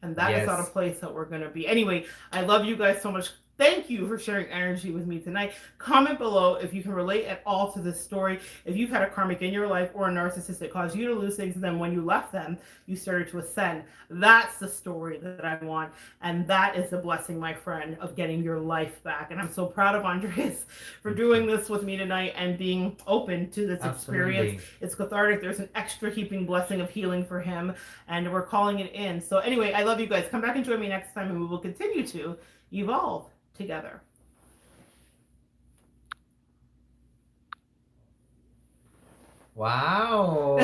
And that is not a place that we're going to be. Anyway, I love you guys so much. Thank you for sharing energy with me tonight. Comment below if you can relate at all to this story. If you've had a karmic in your life or a narcissist that caused you to lose things, and then when you left them, you started to ascend. That's the story that I want. And that is the blessing, my friend, of getting your life back. And I'm so proud of Andreas for doing this with me tonight and being open to this experience. It's cathartic. There's an extra heaping blessing of healing for him, and we're calling it in. So anyway, I love you guys. Come back and join me next time, and we will continue to evolve together. Wow.